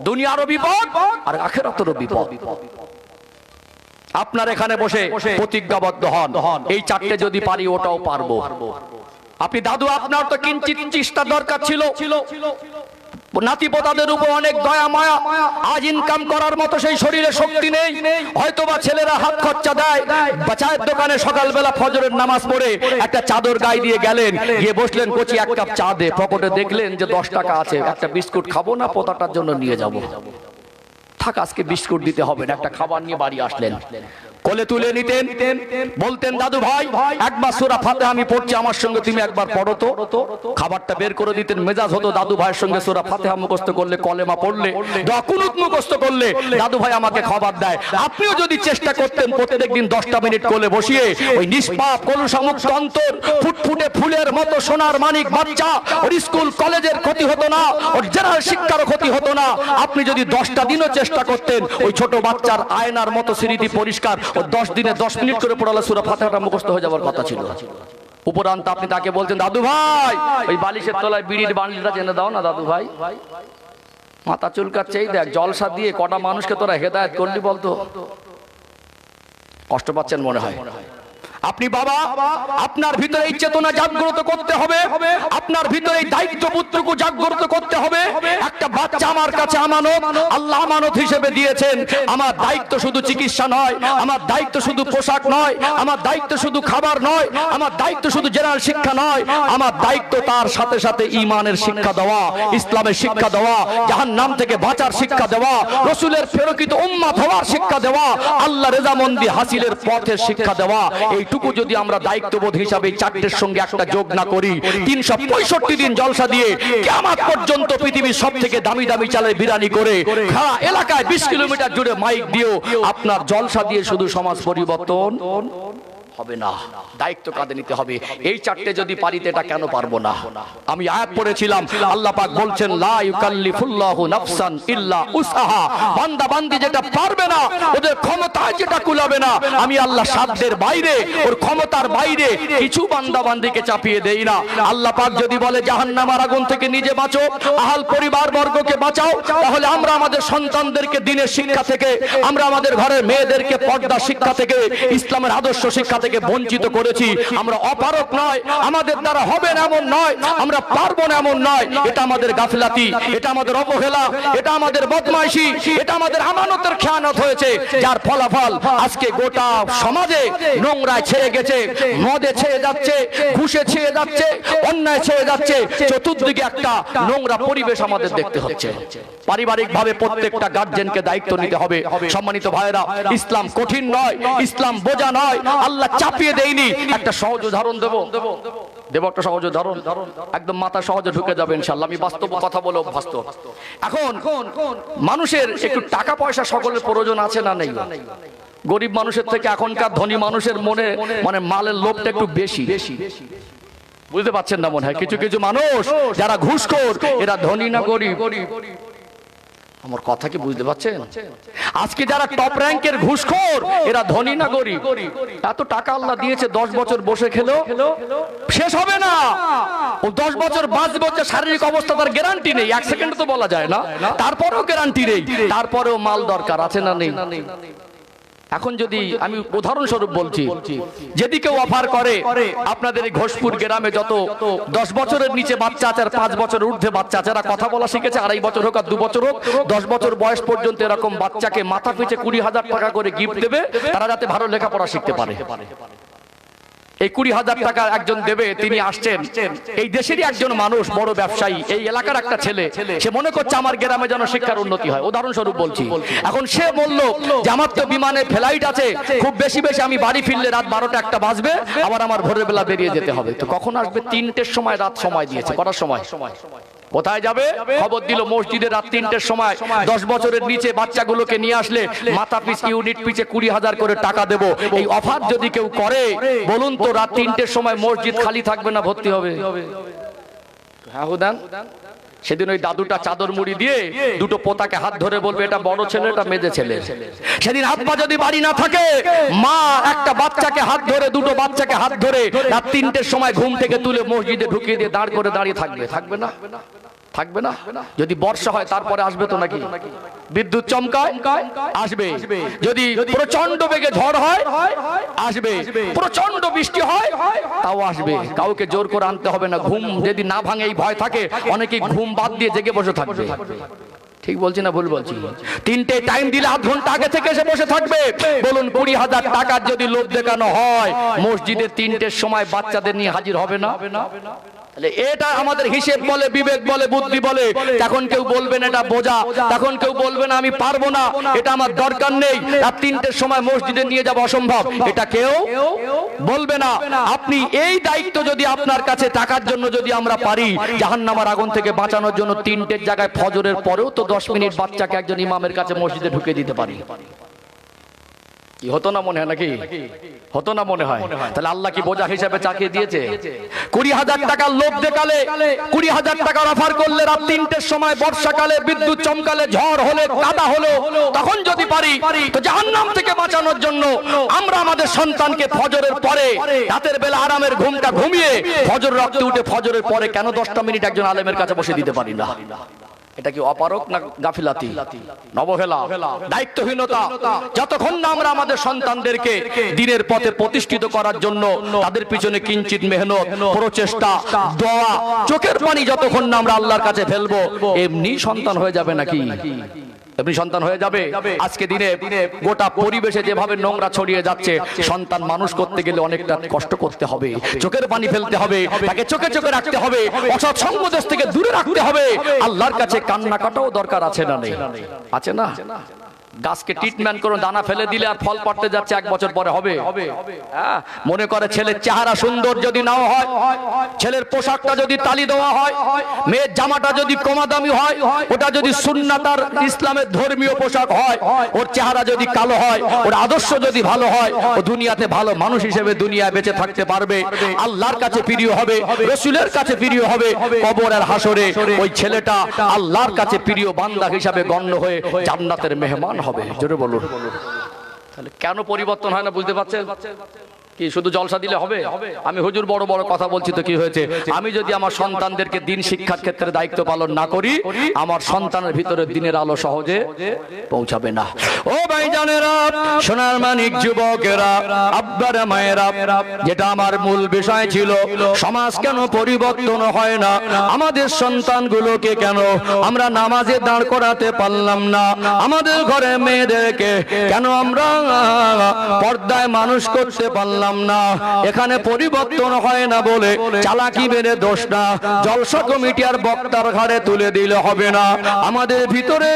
দুনিয়ারও বিপদ আর আখিরাতেরও বিপদ। আপনার এখানে বসে প্রতিজ্ঞাবদ্ধ হন, এই 4টে যদি পারি ওটাও পারবো। আপনি দাদু, আপনার তো কিঞ্চিত চেষ্টা দরকার ছিল। নাতি পোতাদের উপর অনেক দয়া মায়া, আজ ইনকাম করার মতো সেই শরীরে শক্তি নেই, হয়তোবা ছেলেরা হাত খরচা দেয়। চায়ের দোকানে সকালবেলা ফজরের নামাজ পড়ে একটা চাদর গায়ে দিয়ে গেলেন, গিয়ে বসলেন, কোচি এক কাপ চা দে। পকেটে দেখলেন যে 10 টাকা আছে, একটা বিস্কুট খাবো না, পোতাটার জন্য নিয়ে যাব। থাক, আজকে বিস্কুট দিতে হবে না, একটা খাবার নিয়ে বাড়ি আসলেন। কোলে তুলে নিতেন, বলতেন, দাদু ভাই একবার সূরা ফাতিহা আমি পড়ছি, আমার সঙ্গে তুমি একবার পড়ো তো। খাবারটা বের করে দিতেন, মেজাজ হতো দাদু ভাইয়ের সঙ্গে সূরা ফাতিহা মুখস্থ করলে, কলেমা পড়লে, দোয়া কুনুত মুখস্থ করলে দাদু ভাই আমাকে খাবার দেয়। আপনিও যদি চেষ্টা করতেন প্রত্যেকদিন 10টা মিনিট কোলে বসিয়ে ওই নিষ্পাপ কলুষামুক্ত অন্তর, ফুটফুটে ফুলের মতো সোনার মানিক বাচ্চা, ওর স্কুল কলেজের ক্ষতি হতো না, ওর জেনারেল শিক্ষারও ক্ষতি হতো না। আপনি যদি 10টা দিনও চেষ্টা করতেন, ওই ছোট বাচ্চার আয়নার মতো স্মৃতি পরিষ্কার, ও 10 দিনে 10 মিনিট করে পড়ালে সূরা ফাতিহাটা মুখস্থ হয়ে যাওয়ার কথা ছিল। উপরান্ত আপনি তাকে বলতেন, দাদু ভাই ওই বালিশের তলায় বিড়ির বান্ডিলটা জেনে দাও না দাদু ভাই। মাথা চুলকাচ্ছে, এই দেখ জলসা দিয়ে কটা মানুষকে তোরা হেদায়েত করলি বলতো। কষ্ট পাচ্ছেন মনে হয়। আপনি বাবা, আপনার ভিতরে এই চেতনা জাগ্রত করতে হবে, আপনার ভিতরে এই দায়িত্ববোধটুকু জাগ্রত করতে হবে। একটা বাচ্চা আমার কাছে আমানত, আল্লাহ আমানত হিসেবে দিয়েছেন। আমার দায়িত্ব শুধু চিকিৎসা নয়, আমার দায়িত্ব শুধু পোশাক নয়, আমার দায়িত্ব শুধু খাবার নয়, আমার দায়িত্ব শুধু জেনারেল শিক্ষা নয়, আমার দায়িত্ব তার সাথে সাথে ঈমানের শিক্ষা দেওয়া, ইসলামের শিক্ষা দেওয়া, জাহান্নাম থেকে বাঁচার শিক্ষা দেওয়া, রাসূলের প্রেরিত উম্মত হওয়ার শিক্ষা দেওয়া, আল্লাহ রেজামন্দি হাসিলের পথের শিক্ষা দেওয়া। এইটুকু যদি আমরা দায়িত্ববোধ হিসাবে 4টের সঙ্গে একটা যোগ না করি, 365 দিন জলসা দিয়ে কিয়ামত পর্যন্ত পৃথিবীর সবথেকে দামি দামি চালের বিরিয়ানি করে সারা এলাকায় 20 কিলোমিটার জুড়ে মাইক দিও, আপনার জলসা দিয়ে শুধু সমাজ পরিবর্তন হবে না। দায়িত্ব কাঁধে নিতে হবে। এই 4টে যদি পারিতে, এটা কেন পারবো না? আমি আয়াত পড়েছিলাম, আল্লাহ পাক বলছেন, লা ইউকাল্লিফুল্লাহু নাফসান ইল্লা উসআহা। বান্দা বান্দি যেটা পারবে না, ওদের ক্ষমতায় যেটা কুলাবে না, আমি আল্লাহ সাধ্যের বাইরে, ওর ক্ষমতার বাইরে কিছু বান্দা বান্দিকে চাপিয়ে দেই না। আল্লাহ পাক যদি বলে জাহান্নামের আগুন থেকে নিজে বাঁচো, আহাল পরিবার বর্গকে বাঁচাও, তাহলে আমরা আমাদের সন্তানদেরকে দ্বীনের শিক্ষা থেকে, আমরা আমাদের ঘরের মেয়েদেরকে পর্দা শিক্ষা থেকে, ইসলামের আদর্শ শিক্ষা থেকে বঞ্চিত করেছি। আমরা অপারক নয়, আমাদের দ্বারা হবে না এমন নয়, আমরা পারবো না এমন নয়। এটা আমাদের গাফিলাতি, এটা আমাদের অবহেলা, এটা আমাদের বদমাইশি, এটা আমাদের আমানতের খেয়ানত হয়েছে, যার ফলাফল আজকে গোটা সমাজে নোংরায় ছেয়ে গেছে, মদে ছেয়ে যাচ্ছে, ঘুষে ছেয়ে যাচ্ছে, অন্যায় ছেয়ে যাচ্ছে। চতুর্দিকে একটা নোংরা পরিবেশ আমাদের দেখতে হচ্ছে। পারিবারিক ভাবে প্রত্যেকটা গার্জেনকে দায়িত্ব নিতে হবে। সম্মানিত ভাইরা, ইসলাম কঠিন নয়, ইসলাম বোঝা নয়, আল্লাহ চাপিয়ে দেয়নি। একটা সহজ উদাহরণ দেব একটা সহজ উদাহরণ, একদম মাথা সহজে ঢুকে যাবে ইনশাআল্লাহ। আমি বাস্তব কথা বলে অভ্যস্ত। এখন মানুষের একটু টাকা পয়সা সকলের প্রয়োজন আছে না নেই? গরিব মানুষের থেকে এখনকার ধনী মানুষের মনে মানে মালের লোভটা একটু বেশি। বুঝতে পারছেন না মনে হয়? কিছু কিছু মানুষ যারা ঘুষখোর, এরা ধনী না গরিব? আমার কথা কি বুঝতে পারছেন? আজকে যারা টপ র্যাঙ্কের ঘুষখোর, এরা ধনী না গরিব? এত টাকা আল্লাহ দিয়েছে, 10 বছর বসে খেলো শেষ হবে না। ও 10 বছর বাঁচবে, শারীরিক অবস্থা তার গ্যারান্টি নেই, 1 সেকেন্ড তো বলা যায় না, তারপরেও গ্যারান্টি নেই, তারপরেও মাল দরকার আছে না নেই? এখন যদি আমি উদাহরণস্বরূপ বলছি, যদি কেউ অফার করে আপনাদের এই ঘোষপুর গ্রামে যত 10 বছরের নিচে বাচ্চা আছে আর 5 বছরের ঊর্ধ্বে বাচ্চা আছে, যারা কথা বলা শিখেছে, 2.5 বছর হোক আর 2 বছর হোক, 10 বছর বয়স পর্যন্ত এরকম বাচ্চাকে মাথা পিছু 20,000 টাকা করে গিফট দেবে, তারা যাতে ভালো লেখাপড়া শিখতে পারে। এই 20,000 টাকা একজন দেবে, তিনি আসছেন এই দেশেরই একজন মানুষ, বড় ব্যবসায়ী, এই এলাকার একটা ছেলে, সে মনে করছে আমার গ্রামে যেন শিক্ষার উন্নতি হয়, উদাহরণস্বরূপ বলছি। এখন সে বলল যে আমার তো বিমানে ফ্লাইট আছে, খুব বেশি বেশি আমি বাড়ি ফিরলে রাত 12টা 1টা বাজবে, আবার আমার ভোরের বেলা বেরিয়ে যেতে হবে। তো কখন আসবে? 3টের সময় রাত সময় দিয়েছে, কটার সময়? কোথায় যাবে? খবর দিল মসজিদে রাত 3টের সময় 10 বছরের নিচে বাচ্চাগুলোকে নিয়ে আসলে মাথা পিছ ইউনিট পিছে 20,000 করে টাকা দেব। এই অফার যদি কেউ করে, বলুন তো রাত 3টের সময় মসজিদ খালি থাকবে না ভর্তি হবে? হ্যাঁ হুদান। সেদিন ওই দাদুটা চাদর মুড়ি দিয়ে দুটো পোতাকে হাত ধরে বলবে এটা বড় ছেলে, এটা মেজে ছেলে। সেদিন হাত পা যদি বাড়ি না থাকে, মা একটা বাচ্চাকে হাত ধরে, দুটো বাচ্চাকে হাত ধরে রাত 3টের সময় ঘুম থেকে তুলে মসজিদে ঢুকিয়ে দিয়ে দাঁড় করে দাঁড়িয়ে থাকবে না? থাকবে না। যদি বর্ষা হয় তারপরে আসবে তো নাকি? বিদ্যুৎ চমকায় আসবে, যদি প্রচন্ড বেগে ঝড় হয় আসবে, প্রচন্ড বৃষ্টি হয় তাও আসবে। কাউকে জোর করে আনতে হবে না। ঘুম যদি না ভাঙে এই ভয় থাকে, অনেকেই ঘুম বাদ দিয়ে জেগে বসে থাকবে। ঠিক বলছি না ভুল বলছি? 3টে টাইম দিলে আধ ঘন্টা আগে থেকে এসে বসে থাকবে। বলুন 20,000 টাকার যদি লোভ দেখানো হয়, মসজিদে 3টের সময় বাচ্চাদের নিয়ে হাজির হবে না? এটা আমাদের হিসেব বলে, বিবেক বলে, বুদ্ধি বলে। তখন কেউ বলবেন এটা বোঝা, তখন কেউ বলবেন আমি পারবো না, এটা আমার দরকার নেই, আর 3টের সময় মসজিদে নিয়ে যাওয়া অসম্ভব, এটা কেউ বলবে না। আপনি এই দায়িত্ব যদি আপনার কাছে টাকার জন্য যদি আমরা পারি, জাহান্নামের আগুন থেকে বাঁচানোর জন্য 3টের জায়গায় ফজরের পরেও তো 10 মিনিট বাচ্চাকে একজন ইমামের কাছে মসজিদে ঢুকে দিতে পারি। কি হতো না মনে হয় নাকি? হতো না মনে হয়? তাহলে আল্লাহ কি বোঝা হিসাবে চাকিয়ে দিয়েছে? 20,000 টাকার লোভ দেখালে, 20,000 টাকার অফার করলে, রাত 3টের সময় বর্ষাকালে বিদ্যুৎ চমকালে, ঝড় হলে, কাদা হলো, তখন যদি পারি, তো জাহান্নাম থেকে বাঁচানোর জন্য আমরা আমাদের সন্তানকে ফজরের পরে, রাতের বেলা আরামের ঘুমটা ঘুমিয়ে ফজর রক্তে উঠে ফজরের পরে কেন 10টা মিনিট একজন আলেমের কাছে বসে দিতে পারি না? এটা কি অপারক না গাফিলাতি, নবহেলা, দায়িত্বহীনতা? যতক্ষণ না আমরা আমাদের সন্তানদেরকে দ্বীনের পথে প্রতিষ্ঠিত করার জন্য তাদের পিছনে কিঞ্চিত মেহনত, প্রচেষ্টা, দোয়া, চোখের পানি যতক্ষণ না আমরা আল্লাহর কাছে ফেলবো, এমনি সন্তান হয়ে যাবে নাকি? এমনি সন্তান হয়ে যাবে। আজকে দিনে গোটা পরিবেশে যেভাবে নোংরা ছড়িয়ে যাচ্ছে, সন্তান মানুষ করতে গেলে অনেকটা কষ্ট করতে হবে, চোখের পানি ফেলতে হবে, তাকে চোখে চোখে রাখতে হবে, অসৎ সঙ্গ দেশ থেকে দূরে রাখতে হবে। আল্লাহর কাছে কান্না কাটাও দরকার আছে না? নেই? আছে না? গাছকে ট্রিটমেন্ট করুন, দানা ফেলে দিলে আর ফল পড়তে যাচ্ছে 1 বছর পরে হবে। মনে করে ছেলের চেহারা সুন্দর যদি নাও হয়, ছেলের পোশাকটা যদি তালি দেওয়া হয়, মেয়ের জামাটা যদি কমা দামি হয়, ওটা যদি সুন্নাত আর ইসলামের ধর্মীয় পোশাক হয়, ওর চেহারা যদি কালো হয়, ওর আদর্শ যদি ভালো হয়, ও দুনিয়াতে ভালো মানুষ হিসেবে দুনিয়ায় বেঁচে থাকতে পারবে, আল্লাহর কাছে প্রিয় হবে, রাসূলের কাছে প্রিয় হবে, কবর আর হাসরে ওই ছেলেটা আল্লাহর কাছে প্রিয় বান্দা হিসাবে গণ্য হয়ে জান্নাতের মেহমান হবে। জোরে বলুন। তাহলে কেন পরিবর্তন হয় না বুঝতে পারছেন? কি শুধু জলসা দিলে হবে? আমি হুজুর বড় বড় কথা বলছি তো কি হয়েছে? আমি যদি আমার সন্তানদেরকে দিন শিক্ষার ক্ষেত্রে দায়িত্ব পালন না করি, আমার সন্তানের ভিতরে দিনের আলো সহজে পৌঁছাবে না। ও ভাইজানেরা, সোনার মানিক যুবকেরা, আব্বারা মায়েরা, যেটা আমার মূল বিষয় ছিল, সমাজ কেন পরিবর্তন হয় না? আমাদের সন্তানগুলোকে কেন আমরা নামাজে দাঁড় করাতে পারলাম না? আমাদের ঘরে মেয়েদেরকে কেন আমরা পর্দায় মানুষ করতে পারলাম না? এখানে পরিবর্তন হয় না বলে চালাকি মেরে দোষ না, জলসা কমিটি আর বক্তার ঘাড়ে তুলে দিলে হবে না। আমাদের ভিতরে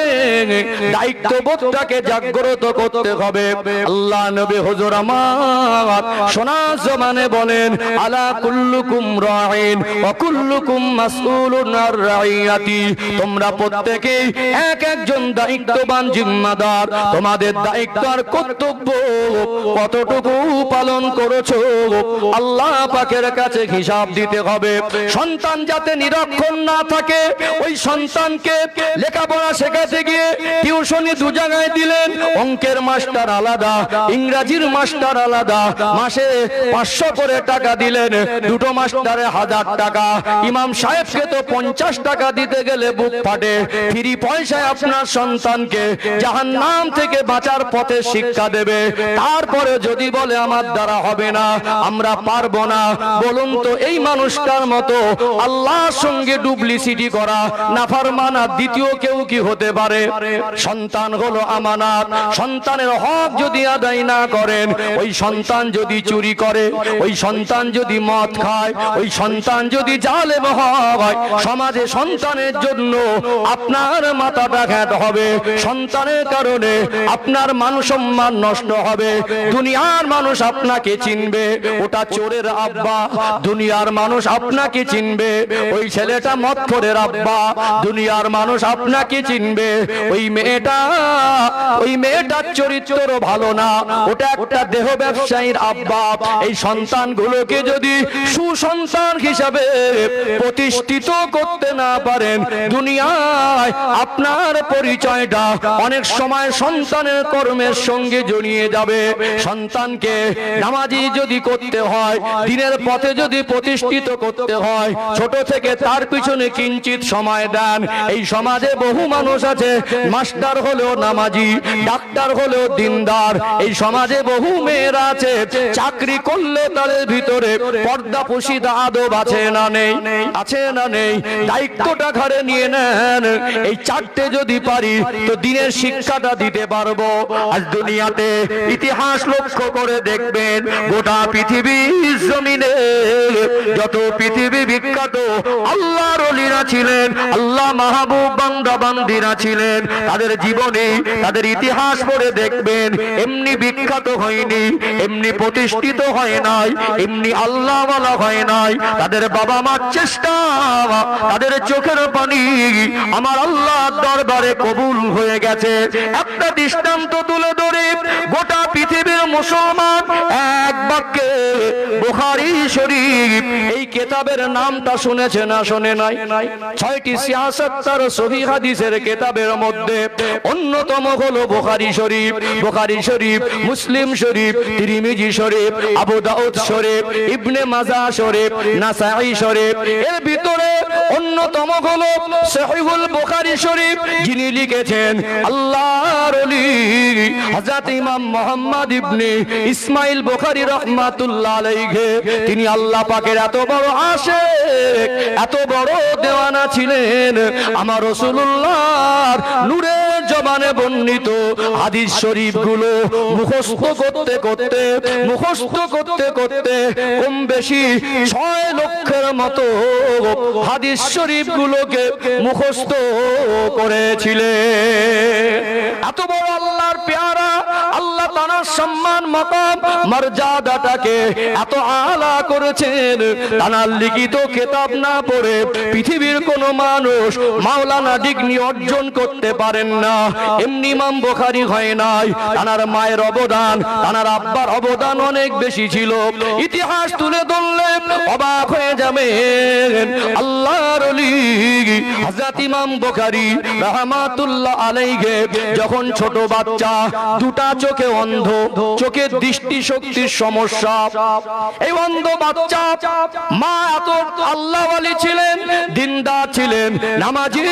দায়িত্ববোধটাকে জাগ্রত করতে হবে। আল্লাহ নবী হুজুর আমার সোনা জমানে বলেন, আলা কুল্লুকুম রাঈন ওয়া কুল্লুকুম মাসউলুন আর রাইয়াতি। তোমরা প্রত্যেকেই এক একজন দায়িত্ববান জিম্মাদার। তোমাদের দায়িত্ব আর কর্তব্য কতটুকু পালন করেছো আল্লাহ পাকের কাছে হিসাব দিতে হবে। সন্তান যাতে নিরক্ষর না থাকে, ওই সন্তানকে লেখাপড়া শেখাতে গিয়ে টিউশনি 2 জায়গায় দিলেন, অঙ্কের মাস্টার আলাদা, ইংরেজির মাস্টার আলাদা, মাসে 500 করে টাকা দিলেন, 2টো মাস্টারে 1000 টাকা। ইমাম সাহেবকে তো 50 টাকা দিতে গেলে বুক ফাটে। ফ্রি পয়সায় আপনার সন্তানকে জাহান্নাম থেকে বাঁচার পথে শিক্ষা দেবে, তারপরে যদি বলে আমার দ্বারা হবে না, আমরা পারবো না, বলুন তো এই মানুষটার মতো আল্লাহর সঙ্গে ডুপ্লিসিটি করা নাফরমানা দ্বিতীয় কেউ কি হতে পারে? সন্তান হলো আমানত। সন্তানের হক যদি আদায় না করেন, ওই সন্তান যদি চুরি করে, ওই সন্তান যদি মদ খায়, ওই সন্তান যদি জালেম হয়, সমাজে সন্তানের জন্য আপনার মাথাটা ঘাট হবে। সন্তানের কারণে আপনার মান সম্মান নষ্ট হবে। দুনিয়ার মানুষ আপনাকে চিনবে, ওটা চোরের আব্বা। দুনিয়ার মানুষ আপনাকে চিনবে, ওই ছেলেটা মদখোরের আব্বা। দুনিয়ার মানুষ আপনাকে চিনবে, ওই মেয়েটার চরিত্র ভালো না, ওটা একটা দেহ ব্যবসায়ীর আব্বা। এই সন্তানগুলোকে যদি সুসন্তান হিসাবে প্রতিষ্ঠিত করতে না পারেন, দুনিয়ায় আপনার পরিচয়টা অনেক সময় সন্তানের কর্মের সঙ্গে জড়িয়ে যাবে। সন্তানকে নামাজ নামাজি যদি করতে হয়, দিনের পথে যদি প্রতিষ্ঠিত করতে হয়, ছোট থেকে তার পিছনে কিঞ্চিত সময় দেন। এই সমাজে বহু মানুষ আছে, মাস্টার হলেও নামাজি, ডাক্তার হলেও দিনদার। এই সমাজে বহু মেয়েরা আছে, চাকরি করলে তাদের ভিতরে পর্দা পুশিদা আদব আছে না নেই? আছে না নেই? দায়িত্বটা ঘাড়ে নিয়ে নেন। এই চারটে যদি পারি তো দিনের শিক্ষাটা দিতে পারবো। আজ দুনিয়াতে ইতিহাস লক্ষ্য করে দেখবেন, গোটা পৃথিবীর জমিনে যত পৃথিবী বিখ্যাত আল্লাহর ওলিরা ছিলেন, আল্লাহ মাহবুব বান্দা বান্দিরা ছিলেন, তাদের জীবনে তাদের ইতিহাস পড়ে দেখবেন এমনি বিখ্যাত হয়নি, এমনি প্রতিষ্ঠিত হয় নাই, এমনি আল্লাহওয়ালা হয় নাই। তাদের বাবা মার চেষ্টা, তাদের চোখের পানি আমার আল্লাহর দরবারে কবুল হয়ে গেছে। একটা দৃষ্টান্ত তুলে ধরে গোটা পৃথিবীর মুসলমান এক বাক্যে বুখারী শরীফ এই কিতাবের নামটা শুনেছে না শোনে নাই? 6টি 76 সহিহ হাদিসের কিতাবের মধ্যে অন্যতম হলো বুখারী শরীফ। বুখারী শরীফ, মুসলিম শরীফ, তিরমিজি শরীফ, আবু দাউদ শরীফ, ইবনে মাজাহ শরীফ, নাসাঈ শরীফ। এর ভিতরে অন্যতম হলো সহিহুল বুখারী শরীফ, যিনি লিখেছেন আল্লাহর ওলি হযরত ইমাম মুহাম্মদ ইবনে ইসমাইল বুখারী রাহমাতুল্লাহ আলাইহি। তিনি আল্লাহ পাকের এত বড় আশিক, এত বড় দেওয়ানা ছিলেন, আমার রাসূলুল্লাহর নূরের জবানে বর্ণিত হাদিস শরীফ গুলো মুখস্থ করতে করতে কম বেশি 6 লক্ষের মতো হাদিস শরীফ গুলোকে মুখস্থ করেছিলেন। এত বড় আল্লাহর পেয়ারা, আল্লাহ তাআলার সম্মান মাকাম মর্যাদাটাকে এত আলা করেছেন, তানার লিখিত কিতাব না পড়ে পৃথিবীর কোন মানুষ মাওলানা ডিগ্রি অর্জন করতে পারেন না। এমনি ইমাম বুখারী হয় নাই, তানার মায়ের অবদান, তানার আব্বার অবদান অনেক বেশি ছিল। ইতিহাস তুলে ধরলে অবাক হয়ে যাবেন। আল্লাহর ওলি হযরত ইমাম বুখারী রাহমাতুল্লাহ আলাইহি যখন ছোট বাচ্চা, দুটা চোখে অন্ধ, চোখের দৃষ্টি শক্তির সমস্যা, এই অন্ধ বাচ্চা মা এত আল্লাহওয়ালি ছিলেন, দিনদার ছিলেন, নামাজি,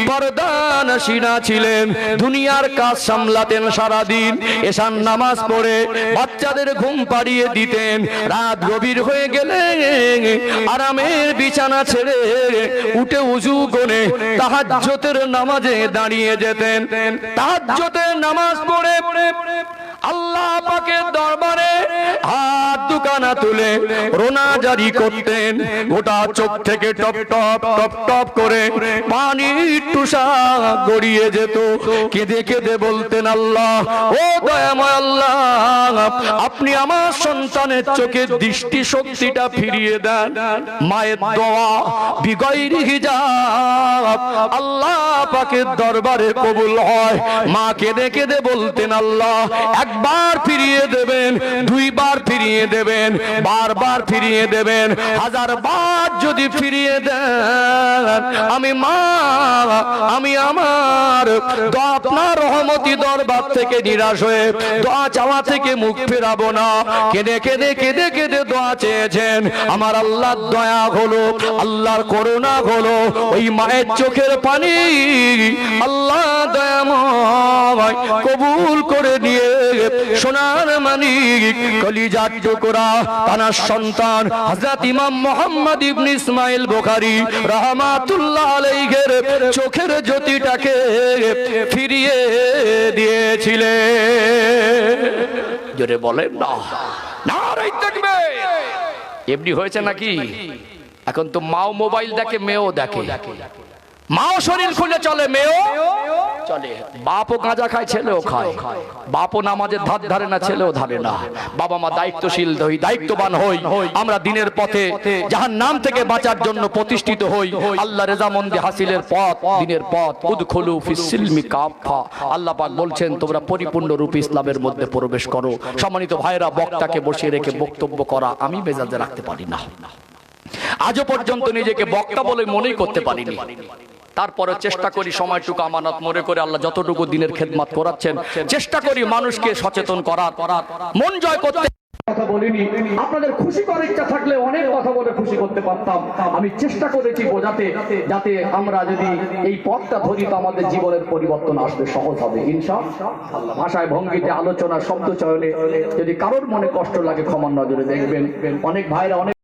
পর্দানশীনা ছিলেন, দুনিয়ার কাজ সামলাতেন সারাদিন, এশার নামাজ পড়ে বাচ্চাদের ঘুম পাড়িয়ে দিতেন। রাত গভীর হয়ে গেলে আরামের বিছানা ছেড়ে উঠে ওযু করে তাহাজ্জুদের নামাজে দাঁড়িয়ে যেতেন। তাহাজ্জুদের নামাজ পড়ে আল্লাহ পাকের দরবারে হাত দুখানা তুলে রোনা জারি করতেন। গোটা চোখ থেকে টপ টপ টপ টপ করে পানির টুসা গড়িয়ে যেত। কেঁদে কেঁদে বলতেন, আল্লাহ, ও দয়াময় আল্লাহ, আপনি আমার সন্তানের চোখের দৃষ্টি শক্তিটা ফিরিয়ে দেন। মায়ের দোয়া বিগয়রি হিজাব আল্লাহ পাকের দরবারে কবুল হয়। মা কেঁদে কেঁদে বলতেন, আল্লাহ, একবার ফিরিয়ে দেবেন, দুইবার ফিরিয়ে দেবেন, বারবার ফিরিয়ে দেবেন, 1000 বার যদি ফিরিয়ে দেন, আমি আমার দোয়া আপনার রহমতি দরবার থেকে নিরাশ হয়ে দোয়া চাওয়া থেকে মুখ ফেরাবো না। কেঁদে কেঁদে কেঁদে কেঁদে দোয়া চেয়েছেন। আমার আল্লাহর দয়া হলো, আল্লাহর করুণা হলো, ওই মায়ের চোখের পানি আল্লাহ দয়াময় কবুল করে নিয়ে সোনার মানিক কলিজার টুকরা তানার সন্তান হযরত ইমাম মুহাম্মদ ইবনে ইসমাইল বুখারী রাহমাতুল্লাহ আলাইহির চোখের জ্যোতিটাকে ফিরিয়ে দিয়েছিলেন। জোরে বলেন না, নারায়ে তাকবীর। এমনি হয়েছে নাকি? এখন তো মাও মোবাইল দেখে, মেয়েও দেখে, মাও শরীর খুলে চলে, মেয়েও চলে, বাপও গাঁজা খায়, ছেলেও খায়, বাপও নামাজের ধার ধারে না, ছেলেও ধারে না। বাবা মা দায়িত্বশীল হই, দায়িত্ববান হই, আমরা দিনের পথে জাহান্নাম থেকে বাঁচার জন্য প্রতিষ্ঠিত হই। আল্লাহ রেজামন্দি হাসিলের পথ, দিনের পথ, উদখুলু ফিস সিলমি কাফা। আল্লাহ পাক বলছেন, তোমরা পরিপূর্ণ রূপে ইসলামের মধ্যে প্রবেশ করো। সম্মানিত ভাইরা, বক্তাকে বসিয়ে রেখে বক্তব্য করা আমি মেজাজে রাখতে পারি না। আজও পর্যন্ত নিজেকে বক্তা বলে মনেই করতে পারিনি। তারপরে চেষ্টা করি সময়টুকু আমানত মনে করে আল্লাহ যতটুকু দিনের খেদমত করাচ্ছেন চেষ্টা করি মানুষকে সচেতন করার, মন জয় করতে। বলিনি। আপনাদের খুশি করার ইচ্ছা থাকলে অনেক কথা বলে খুশি করতে পারতাম। আমি চেষ্টা করেছি বোঝাতে, যাতে আমরা যদি এই পথটা ধরি তো আমাদের জীবনের পরিবর্তন আসবে, সহজ হবে ইনশাআল্লাহ। ভাষায়, ভঙ্গিতে, আলোচনা, শব্দ চয়নে যদি কারোর মনে কষ্ট লাগে ক্ষমার নজরে দেখবেন। অনেক ভাইরা অনেক